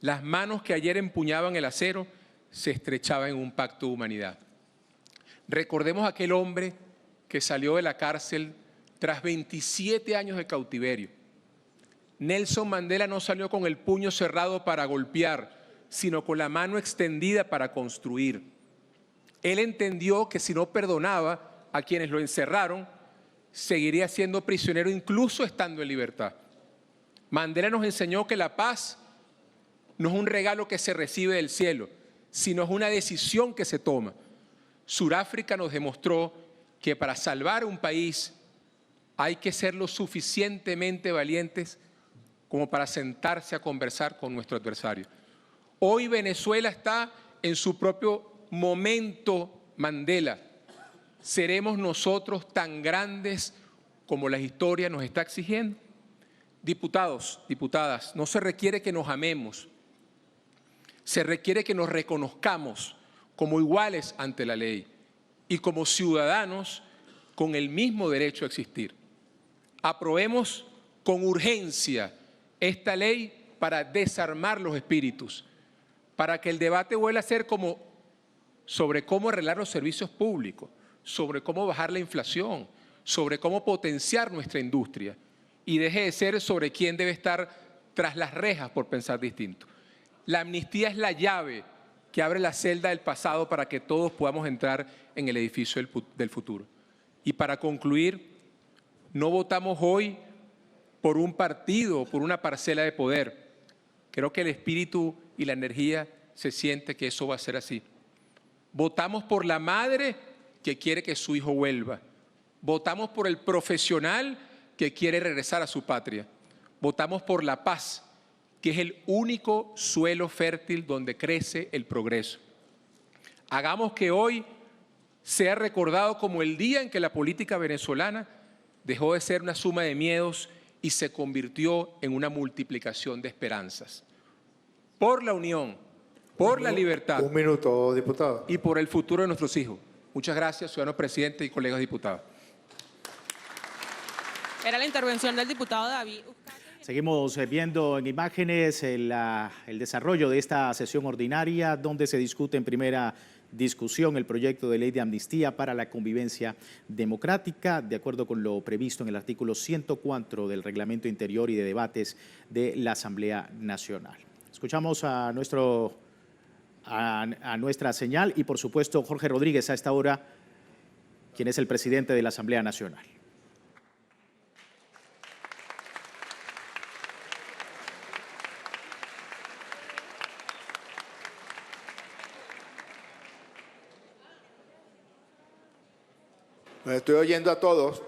Las manos que ayer empuñaban el acero se estrechaban en un pacto de humanidad. Recordemos aquel hombre que salió de la cárcel tras 27 años de cautiverio. Nelson Mandela no salió con el puño cerrado para golpear, sino con la mano extendida para construir. Él entendió que si no perdonaba a quienes lo encerraron, seguiría siendo prisionero incluso estando en libertad. Mandela nos enseñó que la paz no es un regalo que se recibe del cielo, sino es una decisión que se toma. Sudáfrica nos demostró que para salvar un país hay que ser lo suficientemente valientes como para sentarse a conversar con nuestro adversario. Hoy Venezuela está en su propio momento Mandela. ¿Seremos nosotros tan grandes como la historia nos está exigiendo? Diputados, diputadas, no se requiere que nos amemos, se requiere que nos reconozcamos como iguales ante la ley y como ciudadanos con el mismo derecho a existir. Aprobemos con urgencia esta ley para desarmar los espíritus, para que el debate vuelva a ser sobre cómo arreglar los servicios públicos, sobre cómo bajar la inflación, sobre cómo potenciar nuestra industria y deje de ser sobre quién debe estar tras las rejas por pensar distinto. La amnistía es la llave que abre la celda del pasado para que todos podamos entrar en el edificio del futuro. Y para concluir, no votamos hoy por un partido o por una parcela de poder. Creo que el espíritu y la energía se siente que eso va a ser así. Votamos por la madre que quiere que su hijo vuelva. Votamos por el profesional que quiere regresar a su patria. Votamos por la paz, que es el único suelo fértil donde crece el progreso. Hagamos que hoy sea recordado como el día en que la política venezolana dejó de ser una suma de miedos y se convirtió en una multiplicación de esperanzas. Por la unión, por la libertad Un minuto, diputado. y por el futuro de nuestros hijos. Muchas gracias, ciudadano presidente y colegas diputados. Era la intervención del diputado David. Seguimos viendo en imágenes el desarrollo de esta sesión ordinaria donde se discute en primera discusión el proyecto de ley de amnistía para la convivencia democrática, de acuerdo con lo previsto en el artículo 104 del Reglamento Interior y de Debates de la Asamblea Nacional. Escuchamos a nuestra señal y, por supuesto, Jorge Rodríguez a esta hora, quien es el presidente de la Asamblea Nacional. Me estoy oyendo a todos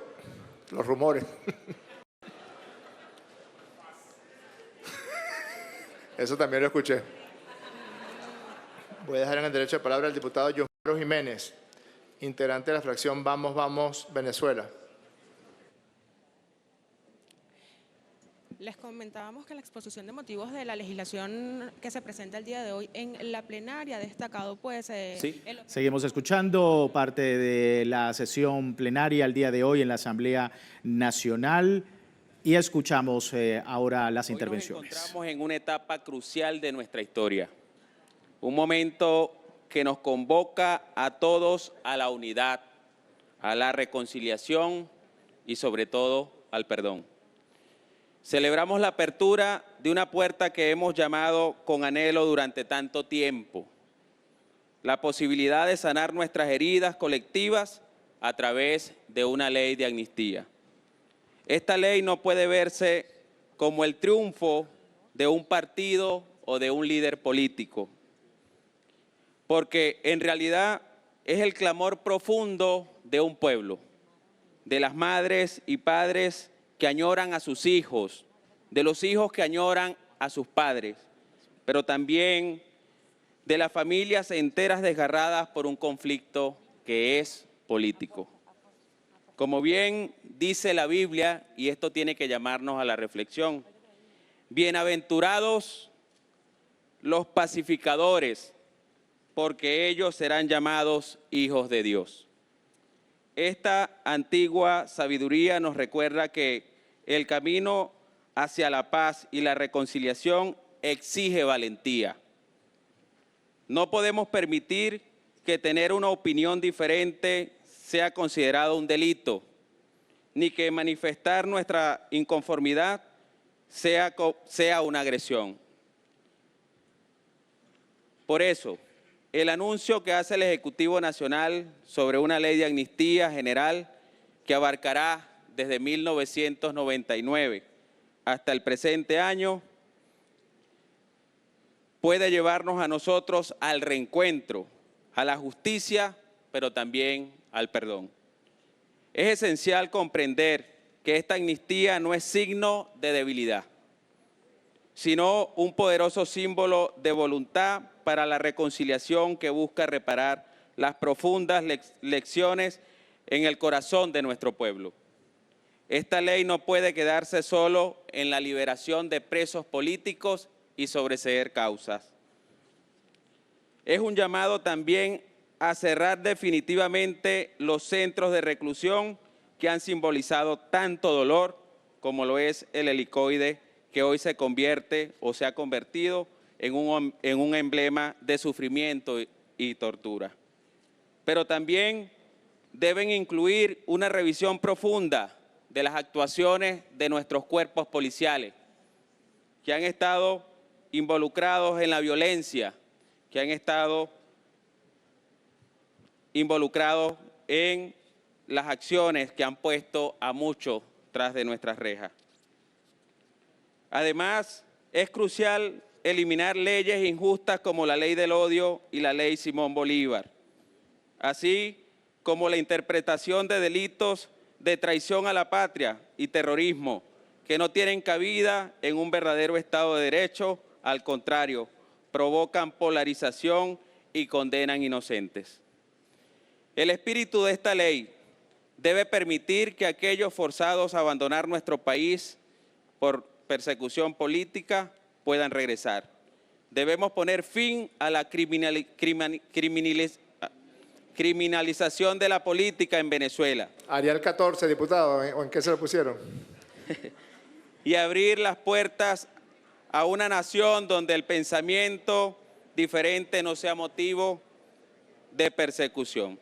los rumores. Eso también lo escuché. Voy a dejar en el derecho de palabra al diputado Yosmaro Jiménez, integrante de la fracción Vamos, Vamos, Venezuela. Les comentábamos que la exposición de motivos de la legislación que se presenta el día de hoy en la plenaria ha destacado pues... Sí. Seguimos escuchando parte de la sesión plenaria el día de hoy en la Asamblea Nacional y escuchamos ahora las intervenciones. Nos encontramos en una etapa crucial de nuestra historia, un momento que nos convoca a todos a la unidad, a la reconciliación y sobre todo al perdón. Celebramos la apertura de una puerta que hemos llamado con anhelo durante tanto tiempo, la posibilidad de sanar nuestras heridas colectivas a través de una ley de amnistía. Esta ley no puede verse como el triunfo de un partido o de un líder político, porque en realidad es el clamor profundo de un pueblo, de las madres y padres que añoran a sus hijos, de los hijos que añoran a sus padres, pero también de las familias enteras desgarradas por un conflicto que es político. Como bien dice la Biblia, y esto tiene que llamarnos a la reflexión, bienaventurados los pacificadores, porque ellos serán llamados hijos de Dios. Esta antigua sabiduría nos recuerda que el camino hacia la paz y la reconciliación exige valentía. No podemos permitir que tener una opinión diferente sea considerado un delito, ni que manifestar nuestra inconformidad sea una agresión. Por eso, el anuncio que hace el Ejecutivo Nacional sobre una ley de amnistía general que abarcará desde 1999 hasta el presente año puede llevarnos a nosotros al reencuentro, a la justicia, pero también al perdón. Es esencial comprender que esta amnistía no es signo de debilidad, sino un poderoso símbolo de voluntad para la reconciliación que busca reparar las profundas lecciones en el corazón de nuestro pueblo. Esta ley no puede quedarse solo en la liberación de presos políticos y sobreseer causas. Es un llamado también a cerrar definitivamente los centros de reclusión que han simbolizado tanto dolor como lo es el helicoide, que hoy se convierte o se ha convertido en un emblema de sufrimiento y tortura. Pero también deben incluir una revisión profunda de las actuaciones de nuestros cuerpos policiales, que han estado involucrados en la violencia, que han estado involucrados en las acciones que han puesto a muchos tras de nuestras rejas. Además, es crucial eliminar leyes injustas como la ley del odio y la ley Simón Bolívar, así como la interpretación de delitos de traición a la patria y terrorismo, que no tienen cabida en un verdadero Estado de Derecho, al contrario, provocan polarización y condenan inocentes. El espíritu de esta ley debe permitir que aquellos forzados a abandonar nuestro país por persecución política puedan regresar. Debemos poner fin a la criminalización de la política en Venezuela. Ariel 14, diputado, ¿o en qué se lo pusieron? Y abrir las puertas a una nación donde el pensamiento diferente no sea motivo de persecución.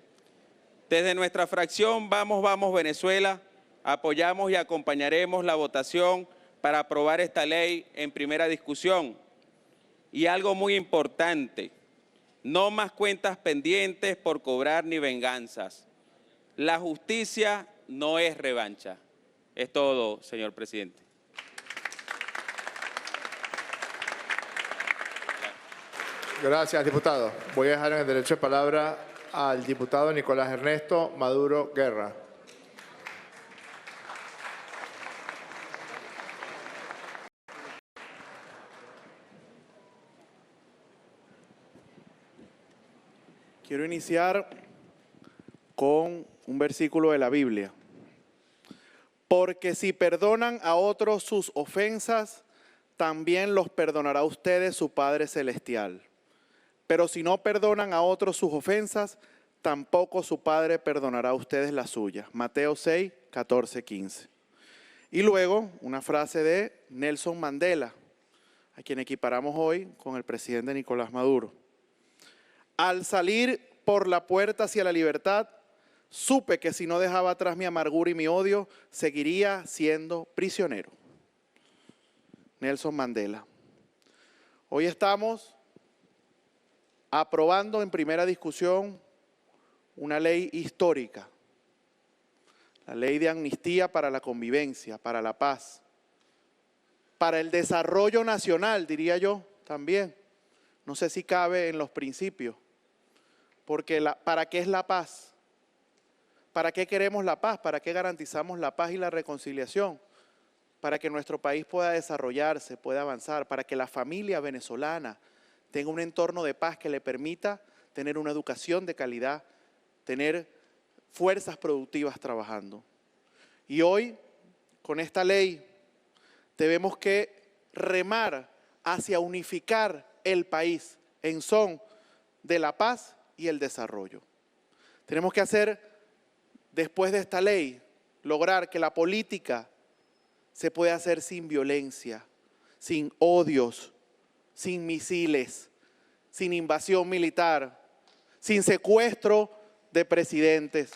Desde nuestra fracción Vamos, Vamos Venezuela, apoyamos y acompañaremos la votación para aprobar esta ley en primera discusión. Y algo muy importante, no más cuentas pendientes por cobrar ni venganzas. La justicia no es revancha. Es todo, señor presidente. Gracias, diputado. Voy a dejar en el derecho de palabra al diputado Nicolás Ernesto Maduro Guerra. Quiero iniciar con un versículo de la Biblia. Porque si perdonan a otros sus ofensas, también los perdonará a ustedes su Padre Celestial. Pero si no perdonan a otros sus ofensas, tampoco su Padre perdonará a ustedes las suyas. Mateo 6, 14, 15. Y luego una frase de Nelson Mandela, a quien equiparamos hoy con el presidente Nicolás Maduro. Al salir por la puerta hacia la libertad, supe que si no dejaba atrás mi amargura y mi odio, seguiría siendo prisionero. Nelson Mandela. Hoy estamos aprobando en primera discusión una ley histórica, la ley de amnistía para la convivencia, para la paz, para el desarrollo nacional, diría yo también. No sé si cabe en los principios, porque ¿para qué es la paz? ¿Para qué queremos la paz? ¿Para qué garantizamos la paz y la reconciliación? Para que nuestro país pueda desarrollarse, pueda avanzar, para que la familia venezolana tenga un entorno de paz que le permita tener una educación de calidad, tener fuerzas productivas trabajando. Y hoy, con esta ley, tenemos que remar hacia unificar el país en son de la paz y el desarrollo. Tenemos que hacer, después de esta ley, lograr que la política se pueda hacer sin violencia, sin odios, sin misiles, sin invasión militar, sin secuestro de presidentes.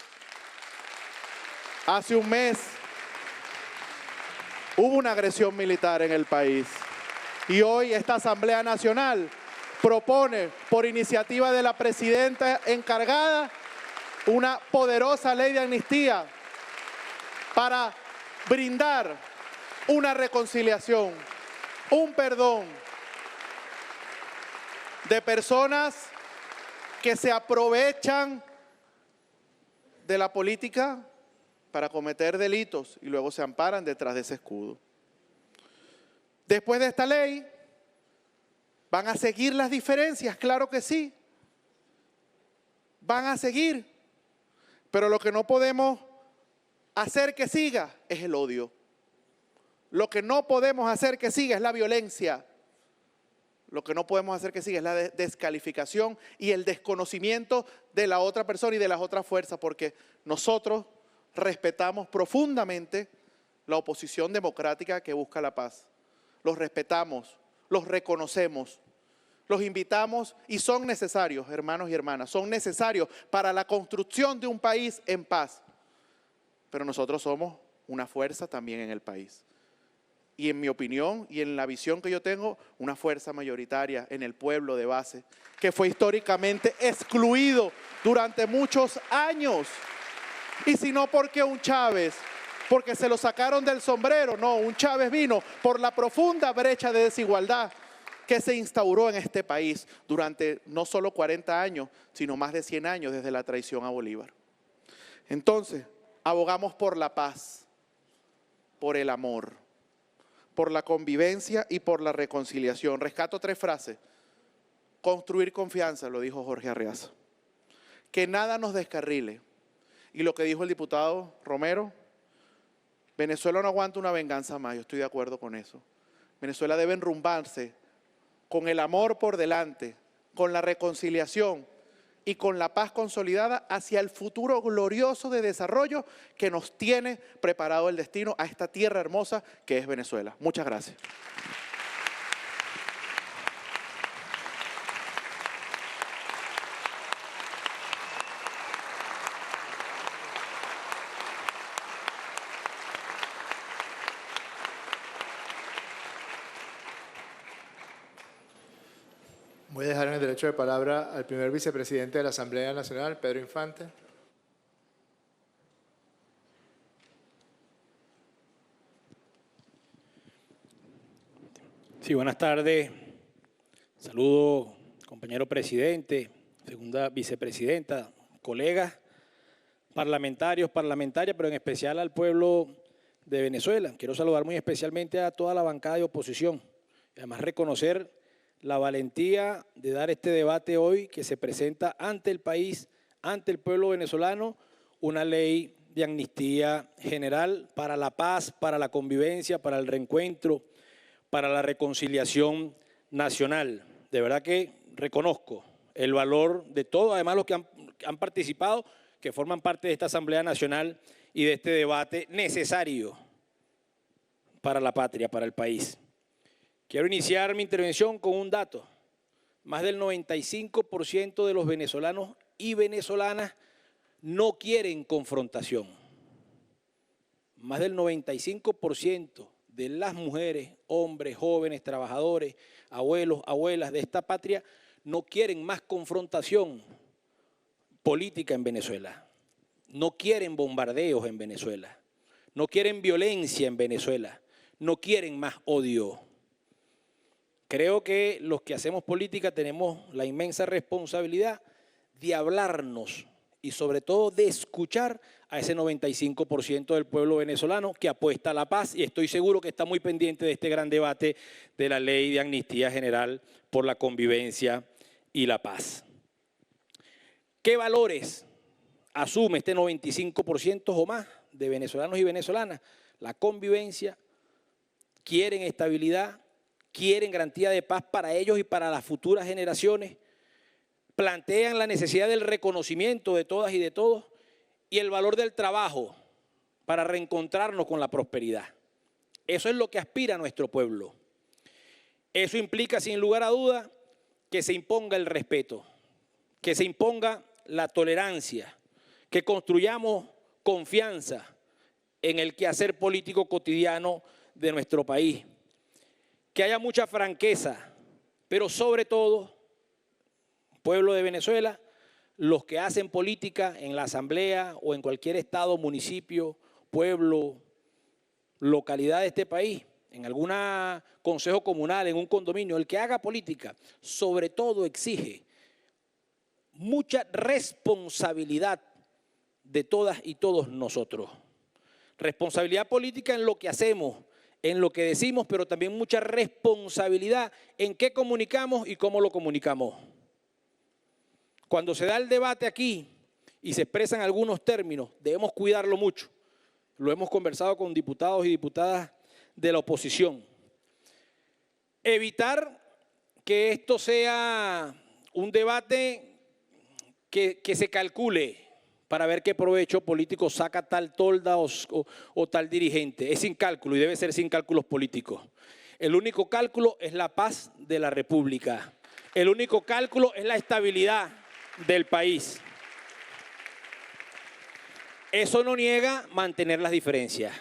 Hace un mes hubo una agresión militar en el país y hoy esta Asamblea Nacional propone, por iniciativa de la presidenta encargada, una poderosa ley de amnistía para brindar una reconciliación, un perdón de personas que se aprovechan de la política para cometer delitos y luego se amparan detrás de ese escudo. Después de esta ley, ¿van a seguir las diferencias? Claro que sí. Van a seguir. Pero lo que no podemos hacer que siga es el odio. Lo que no podemos hacer que siga es la violencia. Lo que no podemos hacer que siga es la descalificación y el desconocimiento de la otra persona y de las otras fuerzas, porque nosotros respetamos profundamente la oposición democrática que busca la paz. Los respetamos, los reconocemos, los invitamos y son necesarios, hermanos y hermanas, son necesarios para la construcción de un país en paz. Pero nosotros somos una fuerza también en el país. Y en mi opinión y en la visión que yo tengo, una fuerza mayoritaria en el pueblo de base, que fue históricamente excluido durante muchos años. Y si no porque un Chávez, porque se lo sacaron del sombrero, no, un Chávez vino por la profunda brecha de desigualdad que se instauró en este país durante no solo 40 años, sino más de 100 años desde la traición a Bolívar. Entonces, abogamos por la paz, por el amor, por la convivencia y por la reconciliación. Rescato 3 frases. Construir confianza, lo dijo Jorge Arreaza. Que nada nos descarrile. Y lo que dijo el diputado Romero, Venezuela no aguanta una venganza más, yo estoy de acuerdo con eso. Venezuela debe enrumbarse con el amor por delante, con la reconciliación y con la paz consolidada hacia el futuro glorioso de desarrollo que nos tiene preparado el destino a esta tierra hermosa que es Venezuela. Muchas gracias. Voy a dejar en el derecho de palabra al primer vicepresidente de la Asamblea Nacional, Pedro Infante. Sí, buenas tardes. Saludo, compañero presidente, segunda vicepresidenta, colegas parlamentarios, parlamentarias, pero en especial al pueblo de Venezuela. Quiero saludar muy especialmente a toda la bancada de oposición y además reconocer la valentía de dar este debate hoy que se presenta ante el país, ante el pueblo venezolano, una ley de amnistía general para la paz, para la convivencia, para el reencuentro, para la reconciliación nacional. De verdad que reconozco el valor de todos, además los que han participado, que forman parte de esta Asamblea Nacional y de este debate necesario para la patria, para el país. Quiero iniciar mi intervención con un dato. Más del 95% de los venezolanos y venezolanas no quieren confrontación. Más del 95% de las mujeres, hombres, jóvenes, trabajadores, abuelos, abuelas de esta patria no quieren más confrontación política en Venezuela. No quieren bombardeos en Venezuela. No quieren violencia en Venezuela. No quieren más odio. Creo que los que hacemos política tenemos la inmensa responsabilidad de hablarnos y sobre todo de escuchar a ese 95% del pueblo venezolano que apuesta a la paz y estoy seguro que está muy pendiente de este gran debate de la ley de amnistía general por la convivencia y la paz. ¿Qué valores asume este 95% o más de venezolanos y venezolanas? La convivencia, quieren estabilidad, quieren garantía de paz para ellos y para las futuras generaciones, plantean la necesidad del reconocimiento de todas y de todos y el valor del trabajo para reencontrarnos con la prosperidad. Eso es lo que aspira nuestro pueblo. Eso implica, sin lugar a duda, que se imponga el respeto, que se imponga la tolerancia, que construyamos confianza en el quehacer político cotidiano de nuestro país. Que haya mucha franqueza, pero sobre todo, pueblo de Venezuela, los que hacen política en la asamblea o en cualquier estado, municipio, pueblo, localidad de este país, en algún consejo comunal, en un condominio, el que haga política, sobre todo exige mucha responsabilidad de todas y todos nosotros. Responsabilidad política en lo que hacemos, en lo que decimos, pero también mucha responsabilidad en qué comunicamos y cómo lo comunicamos. Cuando se da el debate aquí y se expresan algunos términos, debemos cuidarlo mucho. Lo hemos conversado con diputados y diputadas de la oposición. Evitar que esto sea un debate que se calcule para ver qué provecho político saca tal tolda o tal dirigente. Es sin cálculo y debe ser sin cálculos políticos. El único cálculo es la paz de la República. El único cálculo es la estabilidad del país. Eso no niega mantener las diferencias.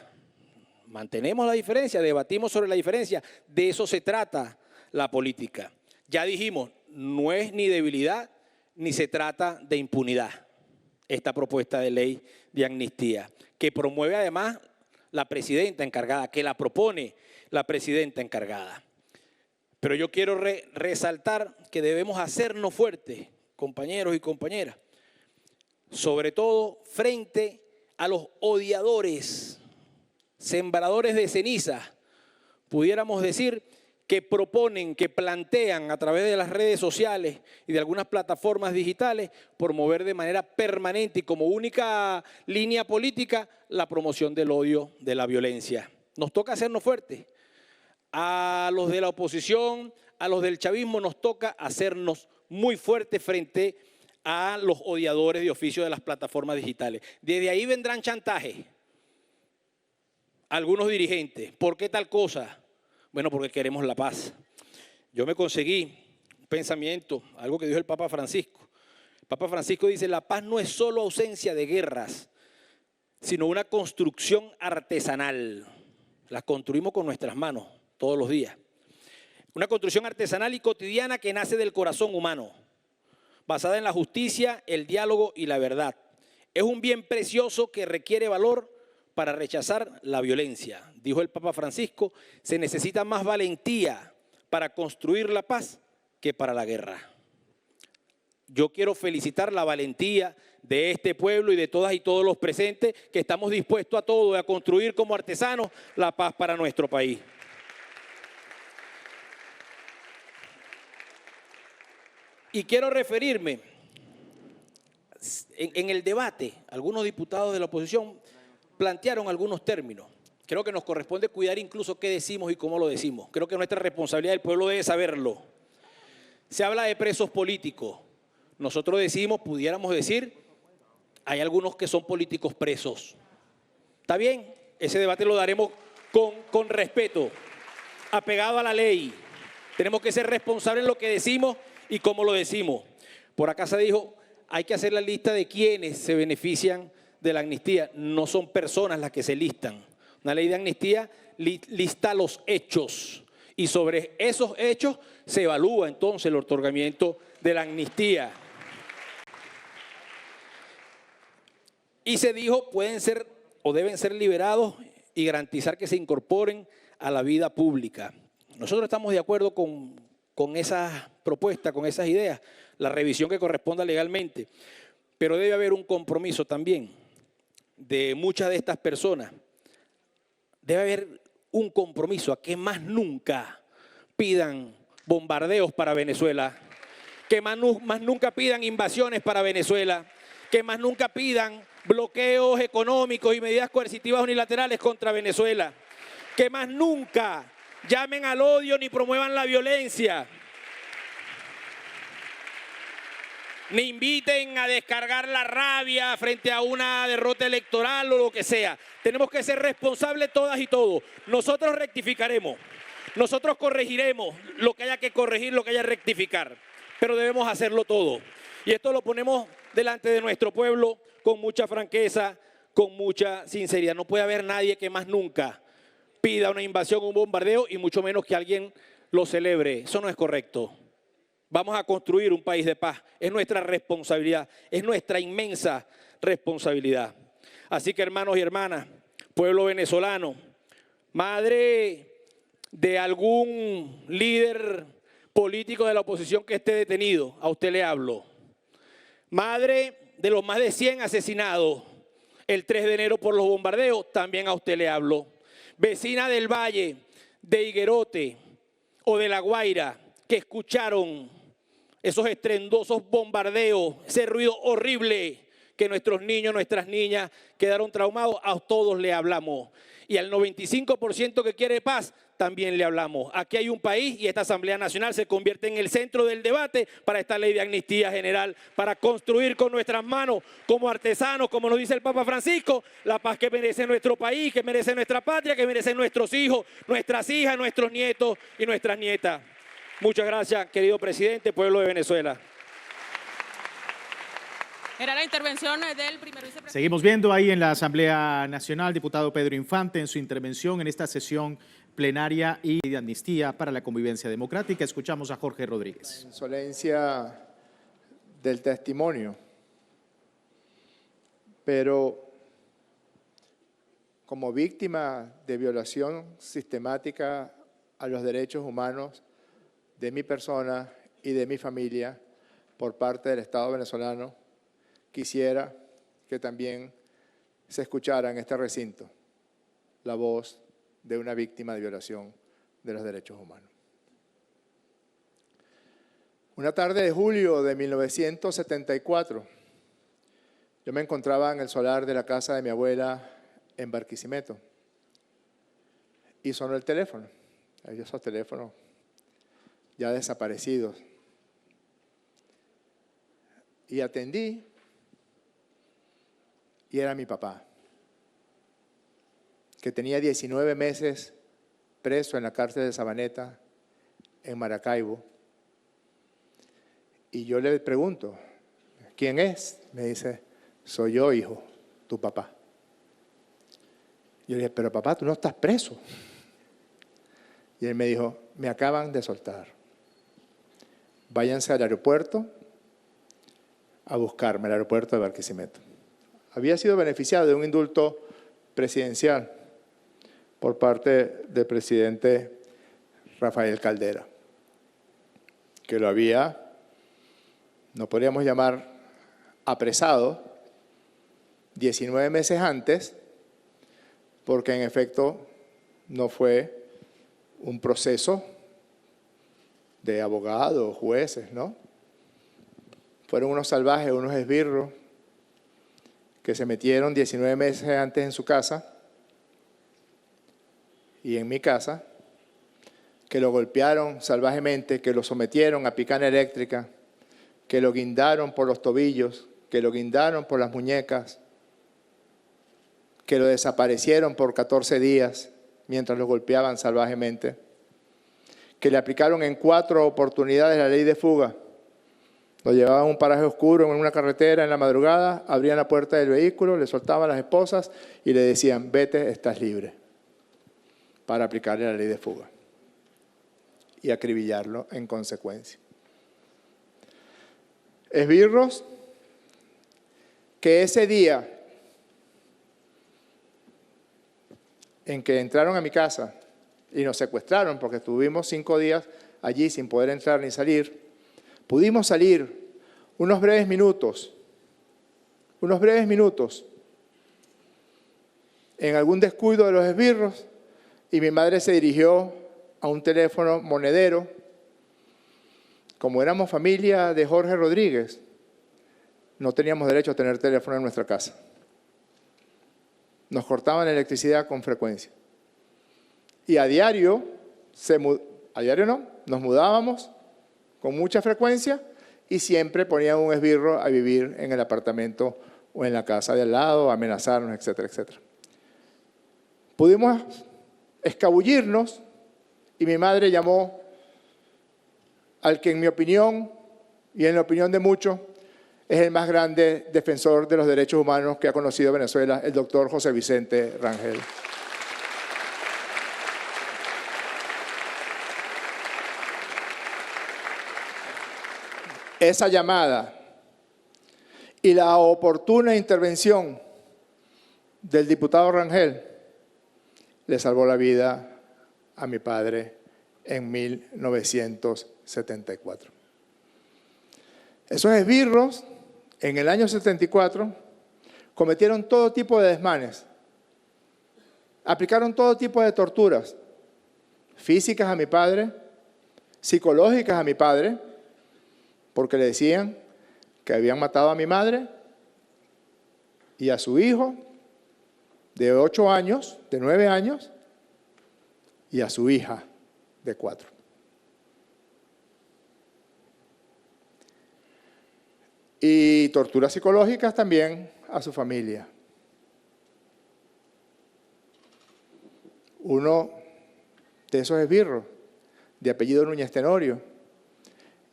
Mantenemos la diferencia, debatimos sobre la diferencia. De eso se trata la política. Ya dijimos, no es ni debilidad ni se trata de impunidad. Esta propuesta de ley de amnistía, que promueve además la presidenta encargada, que la propone la presidenta encargada. Pero yo quiero resaltar que debemos hacernos fuertes, compañeros y compañeras, sobre todo frente a los odiadores, sembradores de ceniza, pudiéramos decir, que proponen, que plantean a través de las redes sociales y de algunas plataformas digitales promover de manera permanente y como única línea política la promoción del odio, de la violencia. Nos toca hacernos fuertes. A los de la oposición, a los del chavismo nos toca hacernos muy fuertes frente a los odiadores de oficio de las plataformas digitales. Desde ahí vendrán chantajes. Algunos dirigentes, ¿por qué tal cosa? Bueno, porque queremos la paz. Yo me conseguí un pensamiento, algo que dijo el Papa Francisco. El Papa Francisco dice, la paz no es solo ausencia de guerras, sino una construcción artesanal. La construimos con nuestras manos todos los días. Una construcción artesanal y cotidiana que nace del corazón humano, basada en la justicia, el diálogo y la verdad. Es un bien precioso que requiere valor para rechazar la violencia. Dijo el Papa Francisco, se necesita más valentía para construir la paz que para la guerra. Yo quiero felicitar la valentía de este pueblo y de todas y todos los presentes que estamos dispuestos a todo y a construir como artesanos la paz para nuestro país. Y quiero referirme, en el debate, algunos diputados de la oposición plantearon algunos términos. Creo que nos corresponde cuidar incluso qué decimos y cómo lo decimos. Creo que nuestra responsabilidad, el pueblo debe saberlo. Se habla de presos políticos. Nosotros decimos, pudiéramos decir, hay algunos que son políticos presos. ¿Está bien? Ese debate lo daremos con respeto, apegado a la ley. Tenemos que ser responsables en lo que decimos y cómo lo decimos. Por acá se dijo, hay que hacer la lista de quienes se benefician de la amnistía. No son personas las que se listan. Una ley de amnistía lista los hechos y sobre esos hechos se evalúa entonces el otorgamiento de la amnistía. Y se dijo, pueden ser o deben ser liberados y garantizar que se incorporen a la vida pública. Nosotros estamos de acuerdo con esas propuestas, con esas ideas, la revisión que corresponda legalmente, pero debe haber un compromiso también de muchas de estas personas. Debe haber un compromiso a que más nunca pidan bombardeos para Venezuela, que más nunca pidan invasiones para Venezuela, que más nunca pidan bloqueos económicos y medidas coercitivas unilaterales contra Venezuela, que más nunca llamen al odio ni promuevan la violencia, ni inviten a descargar la rabia frente a una derrota electoral o lo que sea. Tenemos que ser responsables todas y todos. Nosotros rectificaremos, nosotros corregiremos lo que haya que corregir, lo que haya que rectificar, pero debemos hacerlo todo. Y esto lo ponemos delante de nuestro pueblo con mucha franqueza, con mucha sinceridad. No puede haber nadie que más nunca pida una invasión, un bombardeo y mucho menos que alguien lo celebre. Eso no es correcto. Vamos a construir un país de paz. Es nuestra responsabilidad, es nuestra inmensa responsabilidad. Así que hermanos y hermanas, pueblo venezolano, madre de algún líder político de la oposición que esté detenido, a usted le hablo. Madre de los más de 100 asesinados el 3 de enero por los bombardeos, también a usted le hablo. Vecina del Valle, de Higuerote o de La Guaira, que escucharon esos estruendosos bombardeos, ese ruido horrible que nuestros niños, nuestras niñas quedaron traumados, a todos le hablamos. Y al 95% que quiere paz, también le hablamos. Aquí hay un país y esta Asamblea Nacional se convierte en el centro del debate para esta ley de amnistía general, para construir con nuestras manos, como artesanos, como nos dice el Papa Francisco, la paz que merece nuestro país, que merece nuestra patria, que merecen nuestros hijos, nuestras hijas, nuestros nietos y nuestras nietas. Muchas gracias, querido presidente, pueblo de Venezuela. Era la intervención del primer vicepresidente. Seguimos viendo ahí en la Asamblea Nacional, diputado Pedro Infante, en su intervención en esta sesión plenaria y de amnistía para la convivencia democrática. Escuchamos a Jorge Rodríguez. La insolencia del testimonio, pero como víctima de violación sistemática a los derechos humanos de mi persona y de mi familia por parte del Estado venezolano, quisiera que también se escuchara en este recinto la voz de una víctima de violación de los derechos humanos. Una tarde de julio de 1974, yo me encontraba en el solar de la casa de mi abuela en Barquisimeto y sonó el teléfono. Esos teléfonos ya desaparecidos. Y atendí, y era mi papá, que tenía 19 meses preso en la cárcel de Sabaneta, en Maracaibo. Y yo le pregunto, ¿quién es? Me dice, soy yo, hijo, tu papá. Yo le dije, pero papá, tú no estás preso. Y él me dijo, me acaban de soltar. Váyanse al aeropuerto a buscarme, al aeropuerto de Barquisimeto. Había sido beneficiado de un indulto presidencial por parte del presidente Rafael Caldera, que lo había, no podríamos llamar apresado, 19 meses antes, porque en efecto no fue un proceso de abogados, jueces, ¿no? Fueron unos salvajes, unos esbirros que se metieron 19 meses antes en su casa y en mi casa, que lo golpearon salvajemente, que lo sometieron a picana eléctrica, que lo guindaron por los tobillos, que lo guindaron por las muñecas, que lo desaparecieron por 14 días mientras lo golpeaban salvajemente, que le aplicaron en 4 oportunidades la ley de fuga. Lo llevaban a un paraje oscuro, en una carretera, en la madrugada, abrían la puerta del vehículo, le soltaban a las esposas y le decían, vete, estás libre, para aplicarle la ley de fuga y acribillarlo en consecuencia. Esbirros que ese día en que entraron a mi casa y nos secuestraron, porque estuvimos 5 días allí sin poder entrar ni salir, pudimos salir unos breves minutos, en algún descuido de los esbirros, y mi madre se dirigió a un teléfono monedero. Como éramos familia de Jorge Rodríguez, no teníamos derecho a tener teléfono en nuestra casa. Nos cortaban la electricidad con frecuencia. Y a diario, nos mudábamos con mucha frecuencia y siempre ponían un esbirro a vivir en el apartamento o en la casa de al lado, a amenazarnos, etcétera, etcétera. Pudimos escabullirnos y mi madre llamó al que en mi opinión y en la opinión de muchos es el más grande defensor de los derechos humanos que ha conocido Venezuela, el doctor José Vicente Rangel. Esa llamada y la oportuna intervención del diputado Rangel le salvó la vida a mi padre en 1974. Esos esbirros, en el año 74, cometieron todo tipo de desmanes, aplicaron todo tipo de torturas, físicas a mi padre, psicológicas a mi padre, porque le decían que habían matado a mi madre y a su hijo de 8 años, de 9 años, y a su hija de 4. Y torturas psicológicas también a su familia. Uno de esos esbirros, de apellido Núñez Tenorio,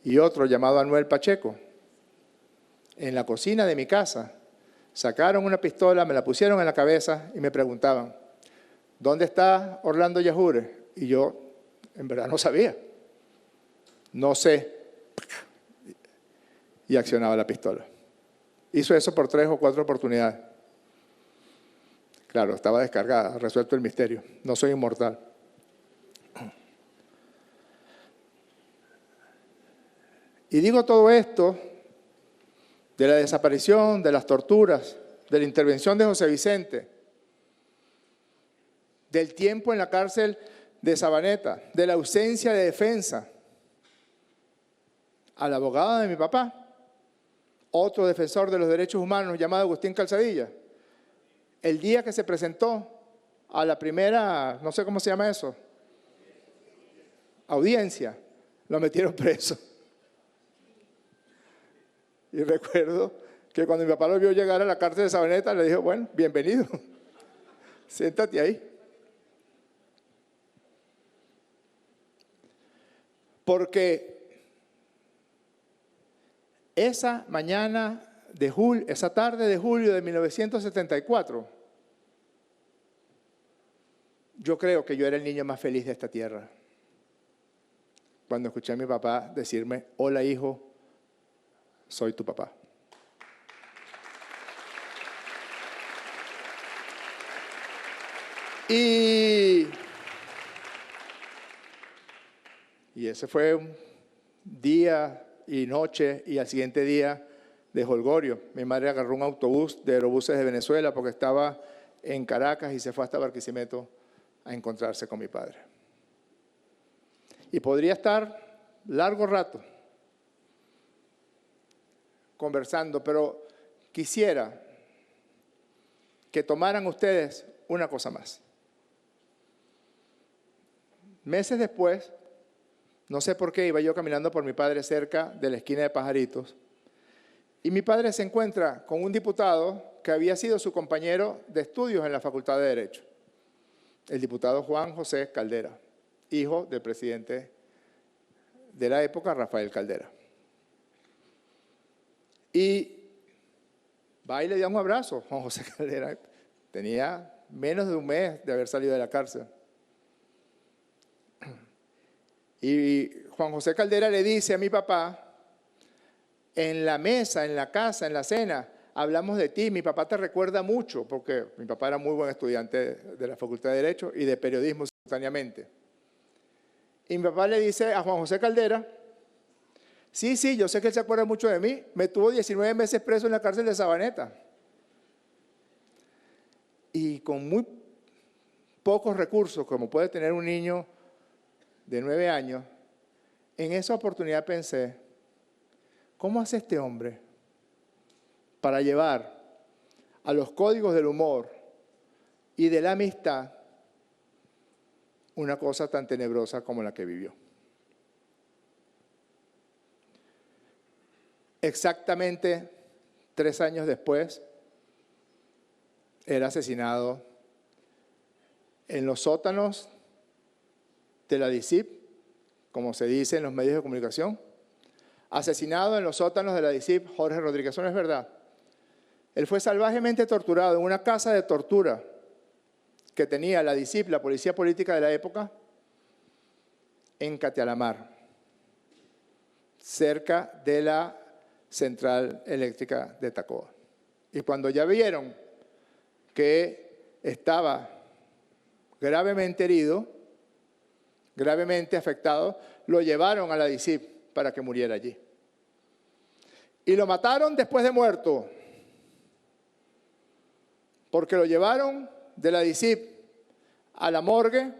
y otro llamado Anuel Pacheco, en la cocina de mi casa, sacaron una pistola, me la pusieron en la cabeza y me preguntaban, ¿dónde está Orlando Yajure? Y yo, en verdad, no sabía. No sé. Y accionaba la pistola. Hizo eso por 3 o 4 oportunidades. Claro, estaba descargada, resuelto el misterio. No soy inmortal. Y digo todo esto de la desaparición, de las torturas, de la intervención de José Vicente, del tiempo en la cárcel de Sabaneta, de la ausencia de defensa, al abogado de mi papá, otro defensor de los derechos humanos llamado Agustín Calzadilla, el día que se presentó a la primera, no sé cómo se llama eso, audiencia, lo metieron preso. Y recuerdo que cuando mi papá lo vio llegar a la cárcel de Sabaneta, le dijo, bueno, bienvenido, siéntate ahí. Porque esa mañana de julio, esa tarde de julio de 1974, yo creo que yo era el niño más feliz de esta tierra. Cuando escuché a mi papá decirme, hola hijo, soy tu papá. Y ese fue un día y noche, y al siguiente día de jolgorio. Mi madre agarró un autobús de Aerobuses de Venezuela porque estaba en Caracas y se fue hasta Barquisimeto a encontrarse con mi padre. Y podría estar largo rato conversando, pero quisiera que tomaran ustedes una cosa más. Meses después, no sé por qué, iba yo caminando por mi padre cerca de la esquina de Pajaritos, y mi padre se encuentra con un diputado que había sido su compañero de estudios en la Facultad de Derecho, el diputado Juan José Caldera, hijo del presidente de la época, Rafael Caldera. Y va y le dio un abrazo. Juan José Caldera tenía menos de un mes de haber salido de la cárcel. Y Juan José Caldera le dice a mi papá, en la mesa, en la casa, en la cena, hablamos de ti, mi papá te recuerda mucho, porque mi papá era muy buen estudiante de la Facultad de Derecho y de Periodismo simultáneamente. Y mi papá le dice a Juan José Caldera, sí, yo sé que él se acuerda mucho de mí, me tuvo 19 meses preso en la cárcel de Sabaneta. Y con muy pocos recursos, como puede tener un niño de 9 años, en esa oportunidad pensé, ¿cómo hace este hombre para llevar a los códigos del humor y de la amistad una cosa tan tenebrosa como la que vivió? Exactamente 3 años después, era asesinado en los sótanos de la DICIP, como se dice en los medios de comunicación. Asesinado en los sótanos de la DICIP, Jorge Rodríguez. Eso no es verdad. Él fue salvajemente torturado en una casa de tortura que tenía la DICIP, la policía política de la época, en Catialamar, cerca de la central eléctrica de Tacoa. Y cuando ya vieron que estaba gravemente herido, gravemente afectado, lo llevaron a la DICIP para que muriera allí. Y lo mataron después de muerto, porque lo llevaron de la DICIP a la morgue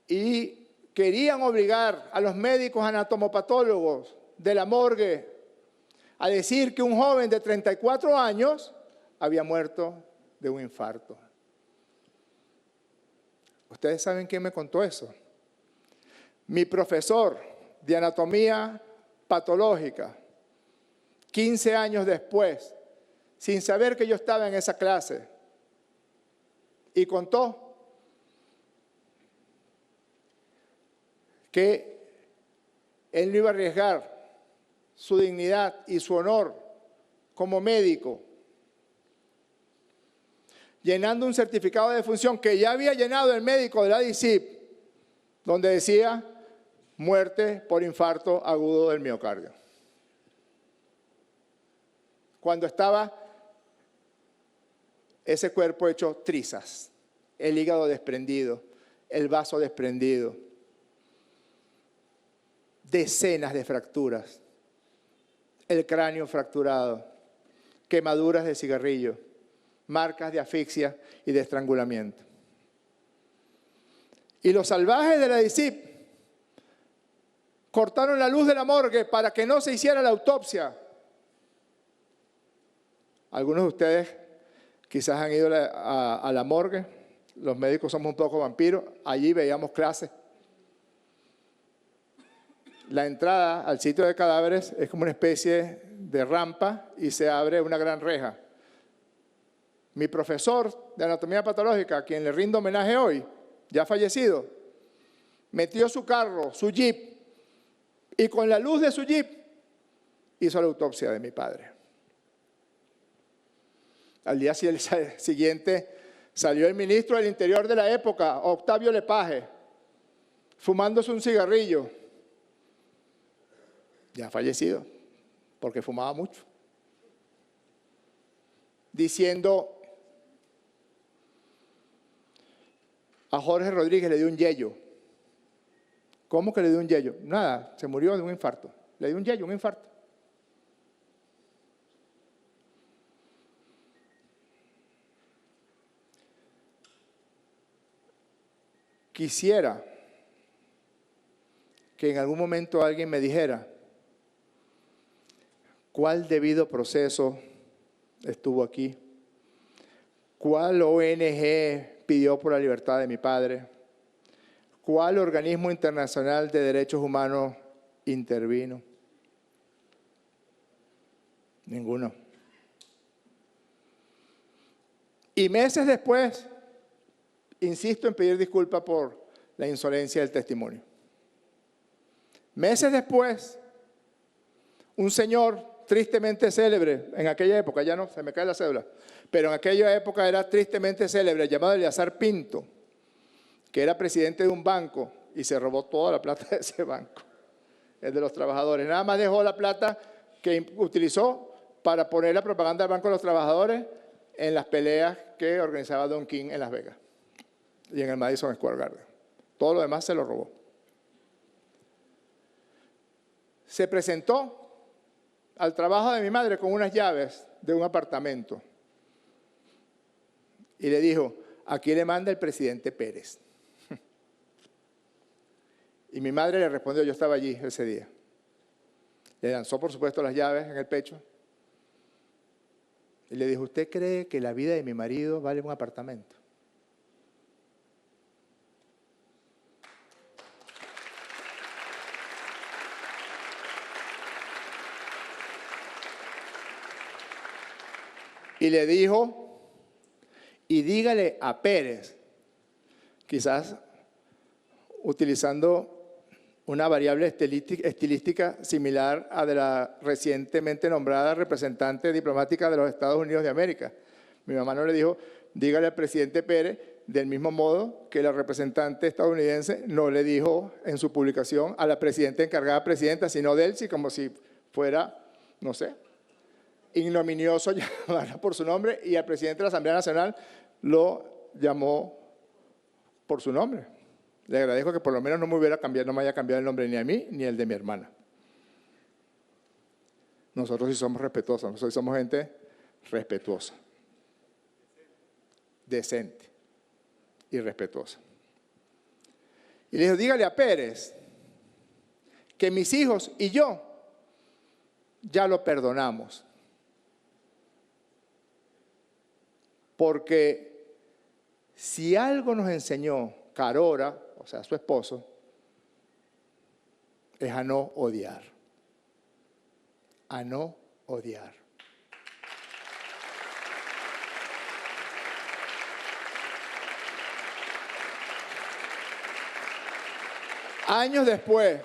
y querían obligar a los médicos anatomopatólogos de la morgue a decir que un joven de 34 años había muerto de un infarto. ¿Ustedes saben quién me contó eso? Mi profesor de anatomía patológica, 15 años después, sin saber que yo estaba en esa clase, y contó que él no iba a arriesgar su dignidad y su honor como médico, llenando un certificado de defunción que ya había llenado el médico de la DICIP, donde decía muerte por infarto agudo del miocardio. Cuando estaba ese cuerpo hecho trizas, el hígado desprendido, el vaso desprendido, decenas de fracturas, el cráneo fracturado, quemaduras de cigarrillo, marcas de asfixia y de estrangulamiento. Y los salvajes de la DICIP cortaron la luz de la morgue para que no se hiciera la autopsia. Algunos de ustedes quizás han ido a la morgue, los médicos somos un poco vampiros, allí veíamos clases La entrada al sitio de cadáveres es como una especie de rampa y se abre una gran reja. Mi profesor de anatomía patológica, a quien le rindo homenaje hoy, ya fallecido, metió su carro, su jeep, y con la luz de su jeep hizo la autopsia de mi padre. Al día siguiente salió el ministro del Interior de la época, Octavio Lepage, fumándose un cigarrillo, ya fallecido, porque fumaba mucho, diciendo: a Jorge Rodríguez le dio un yello. ¿Cómo que le dio un yello? Nada, se murió de un infarto. Le dio un yello, un infarto. Quisiera que en algún momento alguien me dijera cuál debido proceso estuvo aquí, cuál ONG pidió por la libertad de mi padre, cuál organismo internacional de derechos humanos intervino. Ninguno. Y meses después, insisto en pedir disculpas por la insolencia del testimonio. Meses después, un señor tristemente célebre, en aquella época, ya no, se me cae la cédula, pero en aquella época era tristemente célebre, llamado Eleazar Pinto, que era presidente de un banco y se robó toda la plata de ese banco, el de los trabajadores. Nada más dejó la plata que utilizó para poner la propaganda del Banco de los Trabajadores en las peleas que organizaba Don King en Las Vegas y en el Madison Square Garden. Todo lo demás se lo robó. Se presentó al trabajo de mi madre con unas llaves de un apartamento y le dijo: aquí le manda el presidente Pérez. Y mi madre le respondió, yo estaba allí ese día. Le lanzó, por supuesto, las llaves en el pecho y le dijo: ¿usted cree que la vida de mi marido vale un apartamento? Y le dijo: y dígale a Pérez, quizás utilizando una variable estilística similar a de la recientemente nombrada representante diplomática de los Estados Unidos de América. Mi mamá no le dijo: dígale al presidente Pérez, del mismo modo que la representante estadounidense no le dijo en su publicación a la presidenta encargada presidenta, sino Delcy, como si fuera, no sé, ignominioso llamarla por su nombre, y al presidente de la Asamblea Nacional lo llamó por su nombre. Le agradezco que por lo menos no me haya cambiado el nombre ni a mí ni el de mi hermana. Nosotros sí somos respetuosos, nosotros somos gente respetuosa, decente y respetuosa. Y le dijo: dígale a Pérez que mis hijos y yo ya lo perdonamos. Porque si algo nos enseñó Carora, o sea, su esposo, es a no odiar. A no odiar. Años después,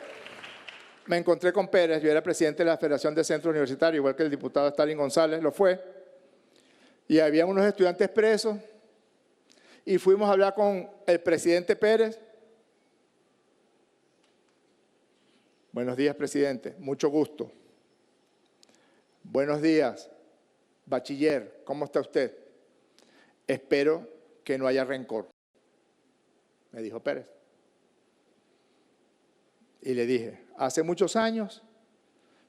me encontré con Pérez. Yo era presidente de la Federación de Centros Universitarios, igual que el diputado Stalin González lo fue. Y había unos estudiantes presos. Y fuimos a hablar con el presidente Pérez. Buenos días, presidente. Mucho gusto. Buenos días, bachiller. ¿Cómo está usted? Espero que no haya rencor, me dijo Pérez. Y le dije: hace muchos años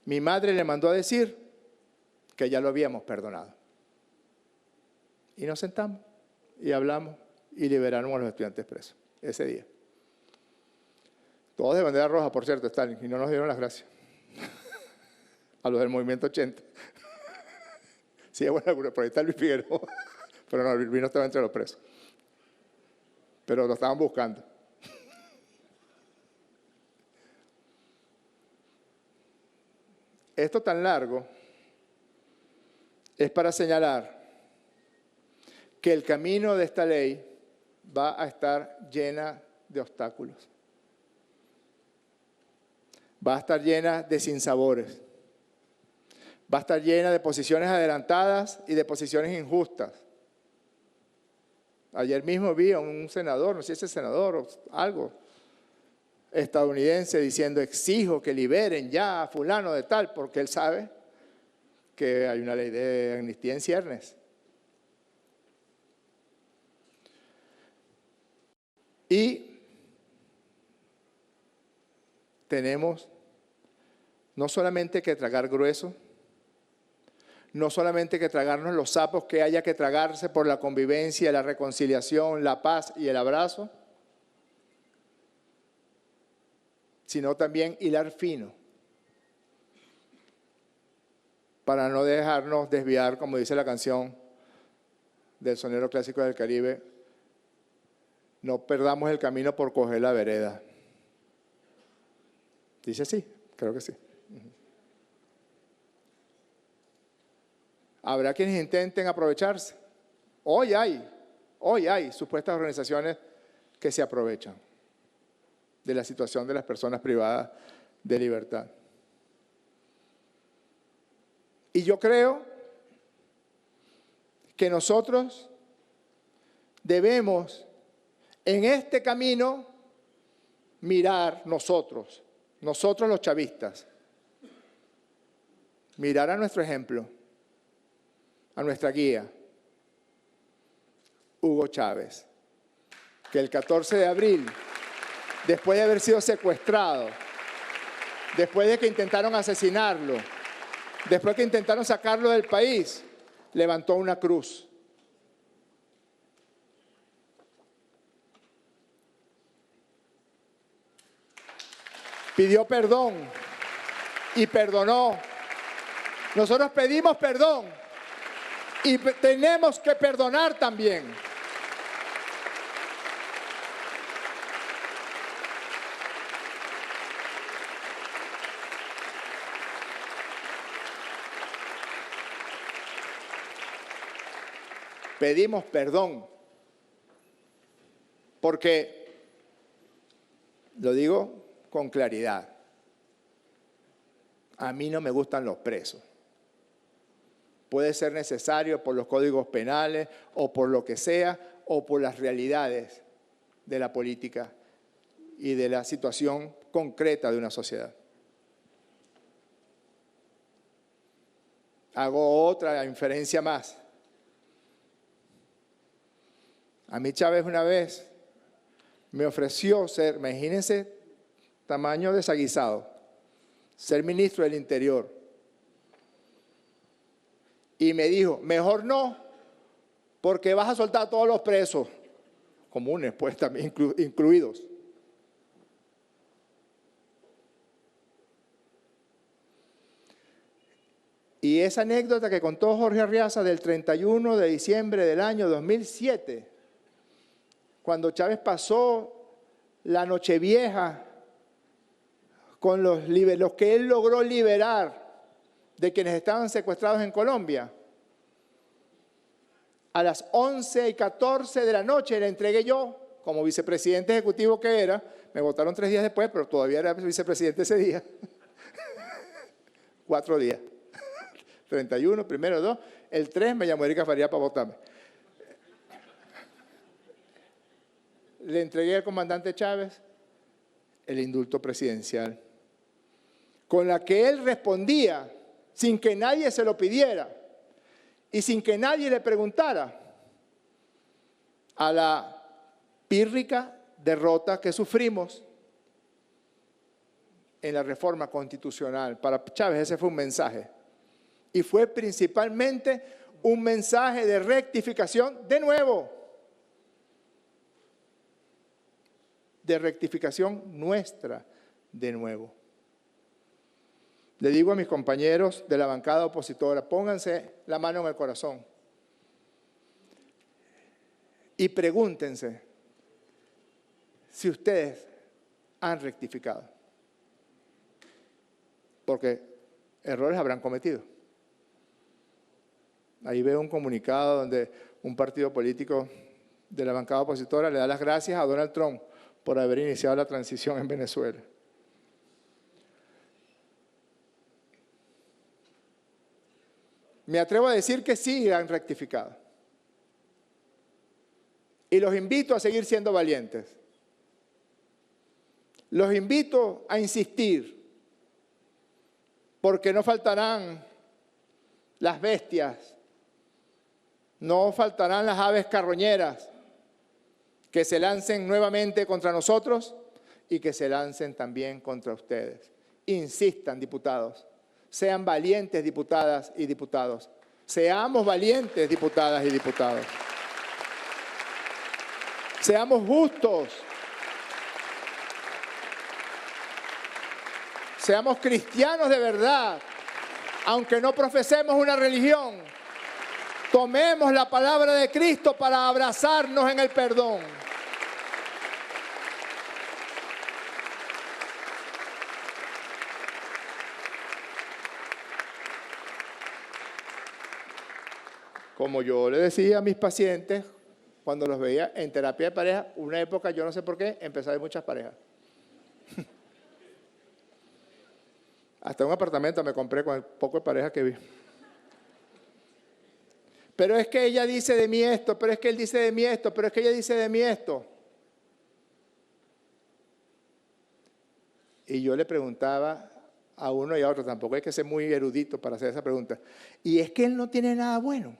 mi madre le mandó a decir que ya lo habíamos perdonado. Y nos sentamos y hablamos y liberaron a los estudiantes presos ese día. Todos de bandera roja, por cierto, Stalin, y no nos dieron las gracias. A los del Movimiento 80. Sí, bueno, por ahí está Luis Figueroa, pero no, Luis no estaba entre los presos. Pero lo estaban buscando. esto tan largo es para señalar que el camino de esta ley va a estar llena de obstáculos. Va a estar llena de sinsabores. Va a estar llena de posiciones adelantadas y de posiciones injustas. Ayer mismo vi a un senador, no sé si es senador o algo, estadounidense diciendo: exijo que liberen ya a fulano de tal, porque él sabe que hay una ley de amnistía en ciernes. Y tenemos no solamente que tragar grueso, no solamente que tragarnos los sapos que haya que tragarse por la convivencia, la reconciliación, la paz y el abrazo, sino también hilar fino para no dejarnos desviar, como dice la canción del sonero clásico del Caribe: no perdamos el camino por coger la vereda. ¿Dice así? Creo que sí. Habrá quienes intenten aprovecharse. Hoy hay supuestas organizaciones que se aprovechan de la situación de las personas privadas de libertad. Y yo creo que nosotros debemos en este camino mirar nosotros los chavistas, mirar a nuestro ejemplo, a nuestra guía, Hugo Chávez, que el 14 de abril, después de haber sido secuestrado, después de que intentaron asesinarlo, después que intentaron sacarlo del país, levantó una cruz. Pidió perdón y perdonó. Nosotros pedimos perdón y tenemos que perdonar también. Pedimos perdón porque, lo digo con claridad, a mí no me gustan los presos. Puede ser necesario por los códigos penales o por lo que sea, o por las realidades de la política y de la situación concreta de una sociedad. Hago otra inferencia más. A mí Chávez una vez me ofreció ser, imagínense, tamaño desaguisado, ser ministro del Interior. Y me dijo: mejor no, porque vas a soltar a todos los presos, comunes pues también incluidos. Y esa anécdota que contó Jorge Arriaza del 31 de diciembre del año 2007, cuando Chávez pasó la Nochevieja con los que él logró liberar de quienes estaban secuestrados en Colombia. A las 11:14 de la noche le entregué yo, como vicepresidente ejecutivo que era, me votaron 3 días después, pero todavía era vicepresidente ese día. 4 días. 31, primero 2, el 3 me llamó Erika Faría para votarme. Le entregué al comandante Chávez el indulto presidencial, con la que él respondía sin que nadie se lo pidiera y sin que nadie le preguntara a la pírrica derrota que sufrimos en la reforma constitucional. Para Chávez ese fue un mensaje, y fue principalmente un mensaje de rectificación, de nuevo, de rectificación nuestra, de nuevo. Le digo a mis compañeros de la bancada opositora: pónganse la mano en el corazón y pregúntense si ustedes han rectificado. Porque errores habrán cometido. Ahí veo un comunicado donde un partido político de la bancada opositora le da las gracias a Donald Trump por haber iniciado la transición en Venezuela. Me atrevo a decir que sí han rectificado. Y los invito a seguir siendo valientes. Los invito a insistir, porque no faltarán las bestias, no faltarán las aves carroñeras que se lancen nuevamente contra nosotros y que se lancen también contra ustedes. Insistan, diputados, sean valientes, diputadas y diputados. Seamos valientes, diputadas y diputados. Seamos justos. Seamos cristianos de verdad, aunque no profesemos una religión. Tomemos la palabra de Cristo para abrazarnos en el perdón. Como yo le decía a mis pacientes, cuando los veía en terapia de pareja, una época, yo no sé por qué, empecé a ver muchas parejas. Hasta un apartamento me compré con el poco de pareja que vi. Pero es que ella dice de mí esto, pero es que él dice de mí esto, pero es que ella dice de mí esto. Y yo le preguntaba a uno y a otro, tampoco hay que ser muy erudito para hacer esa pregunta. Y es que él no tiene nada bueno.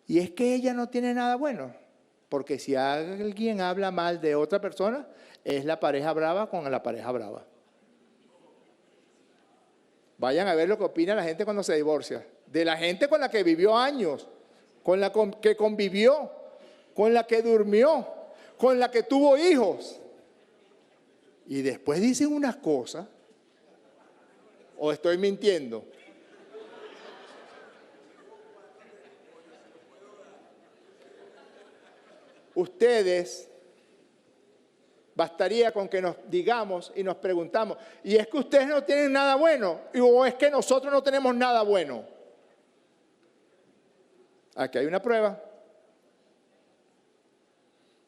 Y es que ella no tiene nada bueno. Porque si alguien habla mal de otra persona, es la pareja brava con la pareja brava. Vayan a ver lo que opina la gente cuando se divorcia. De la gente con la que vivió años, con la que convivió, con la que durmió, con la que tuvo hijos. Y después dicen unas cosas. ¿O estoy mintiendo? Ustedes, bastaría con que nos digamos y nos preguntamos, ¿y es que ustedes no tienen nada bueno? ¿O es que nosotros no tenemos nada bueno? Aquí hay una prueba.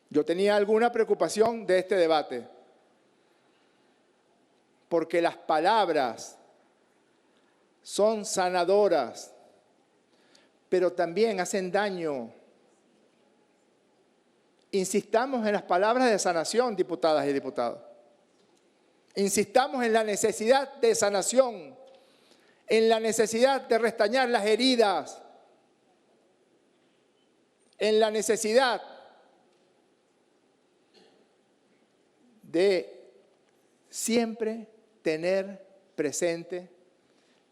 Yo tenía alguna preocupación de este debate, porque las palabras son sanadoras, pero también hacen daño. Insistamos en las palabras de sanación, diputadas y diputados. Insistamos en la necesidad de sanación, en la necesidad de restañar las heridas, en la necesidad de siempre tener presente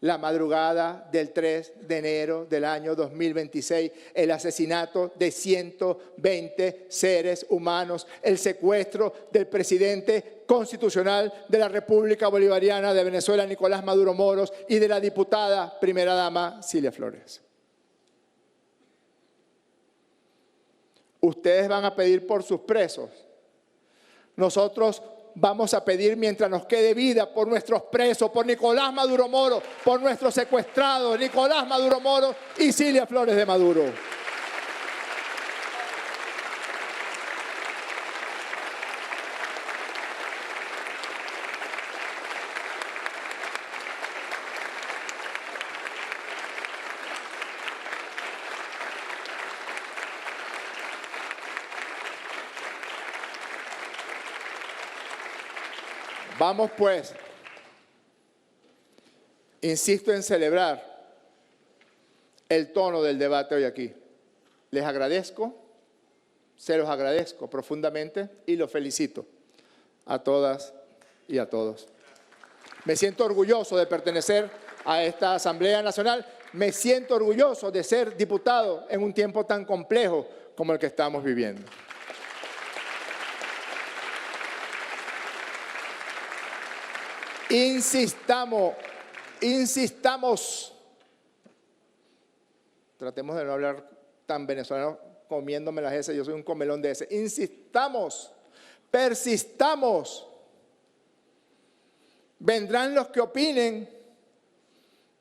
la madrugada del 3 de enero del año 2026, el asesinato de 120 seres humanos, el secuestro del presidente constitucional de la República Bolivariana de Venezuela, Nicolás Maduro Moros, y de la diputada primera dama Cilia Flores. Ustedes van a pedir por sus presos. Nosotros vamos a pedir mientras nos quede vida por nuestros presos, por Nicolás Maduro Moros, por nuestros secuestrados, Nicolás Maduro Moros y Cilia Flores de Maduro. Vamos pues, insisto en celebrar el tono del debate hoy aquí. Les agradezco, se los agradezco profundamente y los felicito a todas y a todos. Me siento orgulloso de pertenecer a esta Asamblea Nacional, me siento orgulloso de ser diputado en un tiempo tan complejo como el que estamos viviendo. Insistamos, tratemos de no hablar tan venezolano comiéndome las S, yo soy un comelón de S, insistamos, persistamos Vendrán los que opinen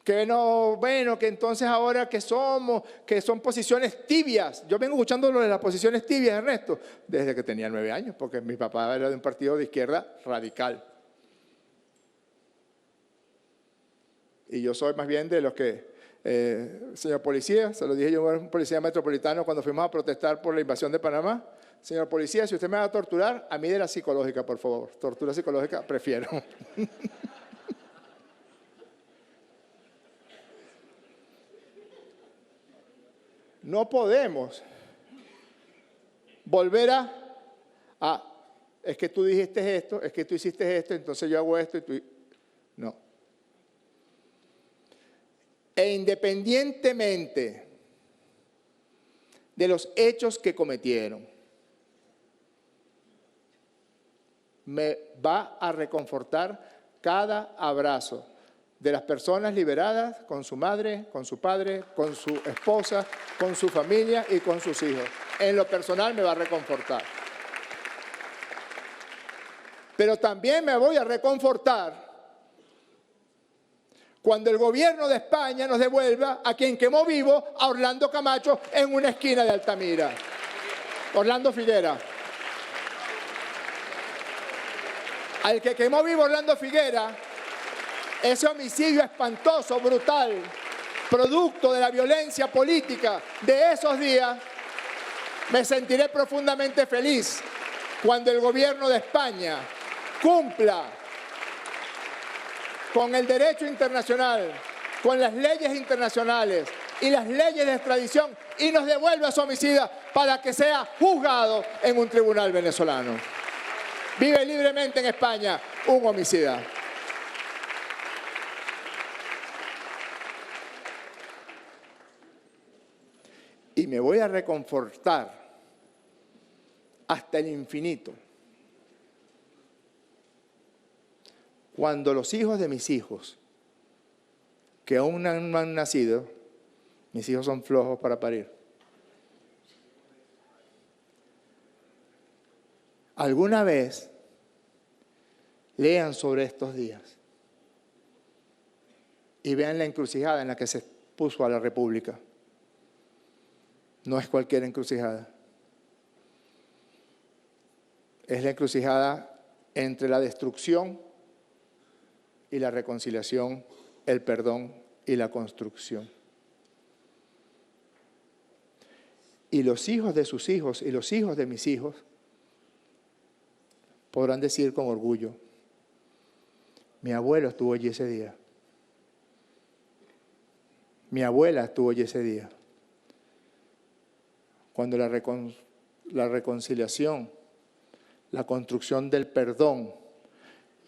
que no, bueno, que entonces ahora que somos, que son posiciones tibias. Yo vengo escuchando lo de las posiciones tibias, Ernesto, desde que tenía 9 años, porque mi papá era de un partido de izquierda radical. Y yo soy más bien de los que, señor policía, se lo dije yo a un policía metropolitano cuando fuimos a protestar por la invasión de Panamá. Señor policía, si usted me va a torturar, a mí de la psicológica, por favor. Tortura psicológica, prefiero. No podemos volver es que tú dijiste esto, es que tú hiciste esto, entonces yo hago esto y tú... No. E independientemente de los hechos que cometieron, me va a reconfortar cada abrazo de las personas liberadas con su madre, con su padre, con su esposa, con su familia y con sus hijos. En lo personal me va a reconfortar. Pero también me voy a reconfortar cuando el gobierno de España nos devuelva a quien quemó vivo a Orlando Camacho en una esquina de Altamira. Orlando Figuera. Al que quemó vivo Orlando Figuera, ese homicidio espantoso, brutal, producto de la violencia política de esos días, me sentiré profundamente feliz cuando el gobierno de España cumpla con el derecho internacional, con las leyes internacionales y las leyes de extradición y nos devuelva a su homicida para que sea juzgado en un tribunal venezolano. Vive libremente en España un homicida. Y me voy a reconfortar hasta el infinito cuando los hijos de mis hijos, que aún no han nacido, mis hijos son flojos para parir, alguna vez lean sobre estos días y vean la encrucijada en la que se puso a la República. No es cualquier encrucijada. Es la encrucijada entre la destrucción y la reconciliación, el perdón y la construcción. Y los hijos de sus hijos y los hijos de mis hijos podrán decir con orgullo, mi abuelo estuvo allí ese día. Mi abuela estuvo allí ese día. Cuando la reconciliación, la construcción del perdón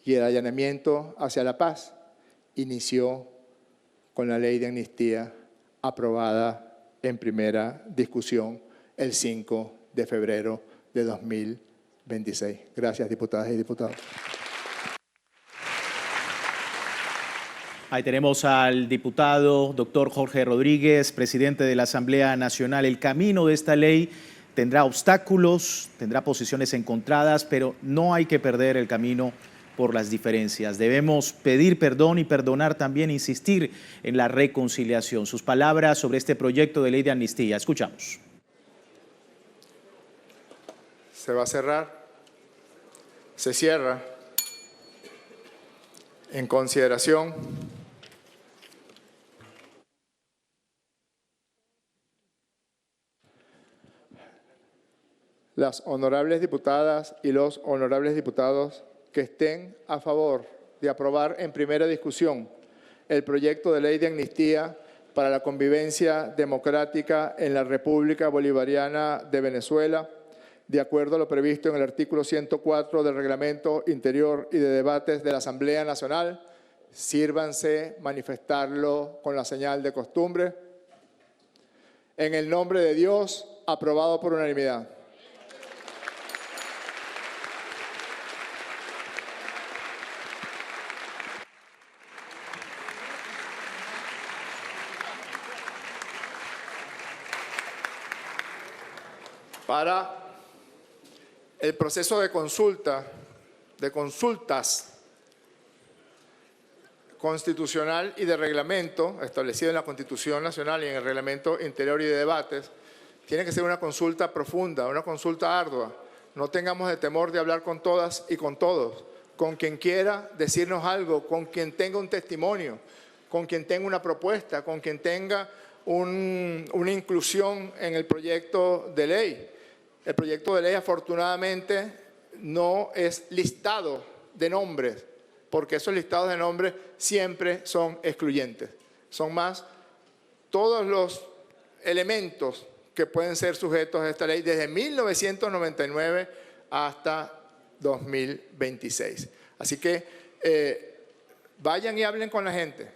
y el allanamiento hacia la paz inició con la ley de amnistía aprobada en primera discusión el 5 de febrero de 2026. Gracias, diputadas y diputados. Ahí tenemos al diputado doctor Jorge Rodríguez, presidente de la Asamblea Nacional. El camino de esta ley tendrá obstáculos, tendrá posiciones encontradas, pero no hay que perder el camino por las diferencias. Debemos pedir perdón y perdonar también, insistir en la reconciliación. Sus palabras sobre este proyecto de ley de amnistía. Escuchamos. Se va a cerrar, se cierra en consideración las honorables diputadas y los honorables diputados que estén a favor de aprobar en primera discusión el proyecto de ley de amnistía para la convivencia democrática en la República Bolivariana de Venezuela, de acuerdo a lo previsto en el artículo 104 del Reglamento Interior y de Debates de la Asamblea Nacional, sírvanse manifestarlo con la señal de costumbre. En el nombre de Dios, aprobado por unanimidad. Para el proceso de consultas constitucional y de reglamento, establecido en la Constitución Nacional y en el Reglamento Interior y de Debates, tiene que ser una consulta profunda, una consulta ardua. No tengamos de temor de hablar con todas y con todos, con quien quiera decirnos algo, con quien tenga un testimonio, con quien tenga una propuesta, con quien tenga una inclusión en el proyecto de ley. El proyecto de ley, afortunadamente, no es listado de nombres, porque esos listados de nombres siempre son excluyentes. Son más todos los elementos que pueden ser sujetos a esta ley desde 1999 hasta 2026. Así que vayan y hablen con la gente,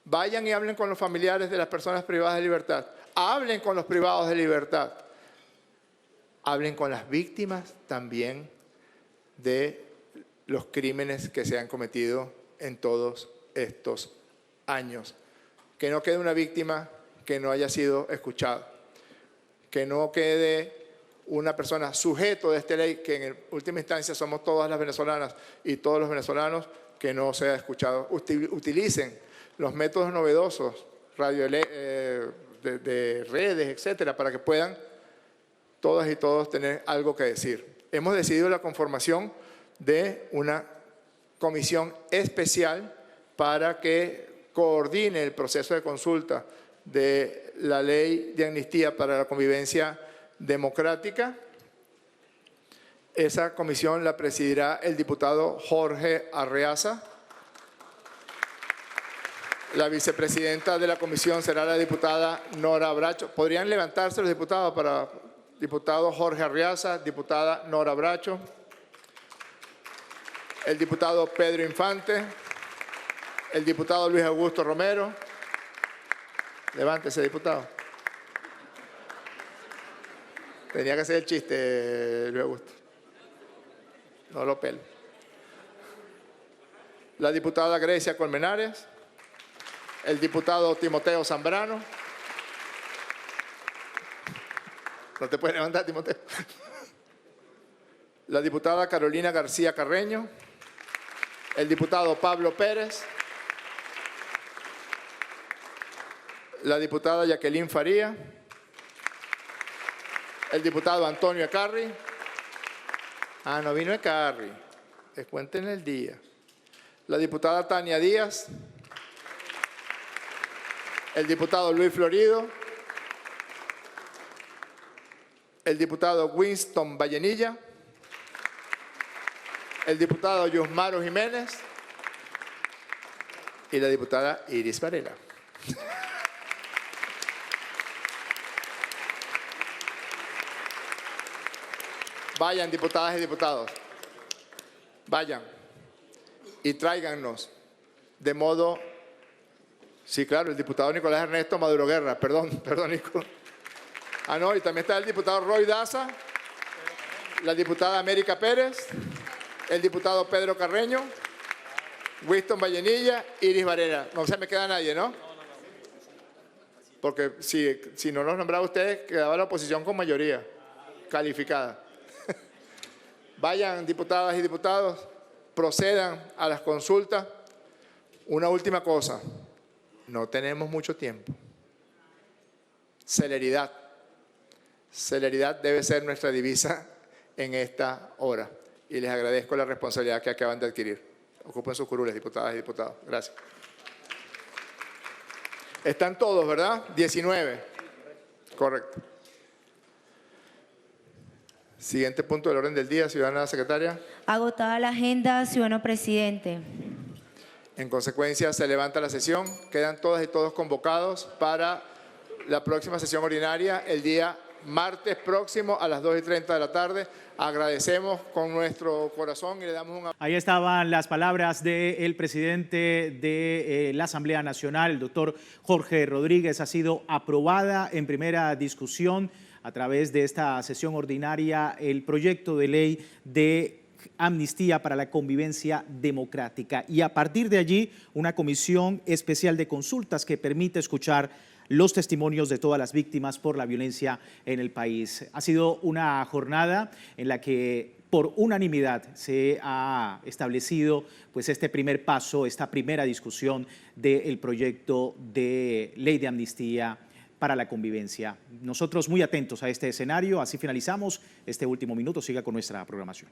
vayan y hablen con los familiares de las personas privadas de libertad, hablen con los privados de libertad, hablen con las víctimas también de los crímenes que se han cometido en todos estos años. Que no quede una víctima que no haya sido escuchada, que no quede una persona sujeto de esta ley, que en última instancia somos todas las venezolanas y todos los venezolanos, que no sea escuchado. Utilicen los métodos novedosos, de redes, etcétera, para que puedan todas y todos tener algo que decir. Hemos decidido la conformación de una comisión especial para que coordine el proceso de consulta de la ley de amnistía para la convivencia democrática. Esa comisión la presidirá el diputado Jorge Arreaza. La vicepresidenta de la comisión será la diputada Nora Bracho. ¿Podrían levantarse los diputados para diputado Jorge Arreaza, diputada Nora Bracho, el diputado Pedro Infante, el diputado Luis Augusto Romero? Levántese, diputado. Tenía que hacer el chiste, Luis Augusto. No lo pelo. La diputada Grecia Colmenares, el diputado Timoteo Zambrano. No te puedes levantar, Timoteo. La diputada Carolina García Carreño, el diputado Pablo Pérez, la diputada Jacqueline Faría, el diputado Antonio Ecarri. Ah, no vino Ecarri. Descuenten el día. La diputada Tania Díaz, el diputado Luis Florido, el diputado Winston Vallenilla, el diputado Yusmaro Jiménez y la diputada Iris Varela. Vayan, diputadas y diputados, vayan y tráiganos de modo... Sí, claro, el diputado Nicolás Ernesto Maduro Guerra, perdón, Nico. Ah, no, y también está el diputado Roy Daza, la diputada América Pérez, el diputado Pedro Carreño, Winston Vallenilla, Iris Varela. No se me queda nadie, ¿no? Porque si no los nombraba ustedes, quedaba la oposición con mayoría calificada. Vayan, diputadas y diputados, procedan a las consultas. Una última cosa, no tenemos mucho tiempo. Celeridad. Celeridad debe ser nuestra divisa en esta hora. Y les agradezco la responsabilidad que acaban de adquirir. Ocupen sus curules, diputadas y diputados. Gracias. Están todos, ¿verdad? 19. Correcto. Siguiente punto del orden del día, ciudadana secretaria. Agotada la agenda, ciudadano presidente. En consecuencia, se levanta la sesión. Quedan todas y todos convocados para la próxima sesión ordinaria, el día martes próximo a las 2:30 de la tarde. Agradecemos con nuestro corazón y le damos un... Ahí estaban las palabras del presidente de la Asamblea Nacional, el doctor Jorge Rodríguez. Ha sido aprobada en primera discusión a través de esta sesión ordinaria el proyecto de ley de amnistía para la convivencia democrática. Y a partir de allí, una comisión especial de consultas que permite escuchar los testimonios de todas las víctimas por la violencia en el país. Ha sido una jornada en la que por unanimidad se ha establecido pues este primer paso, esta primera discusión del proyecto de ley de amnistía para la convivencia. Nosotros muy atentos a este escenario. Así finalizamos este último minuto. Siga con nuestra programación.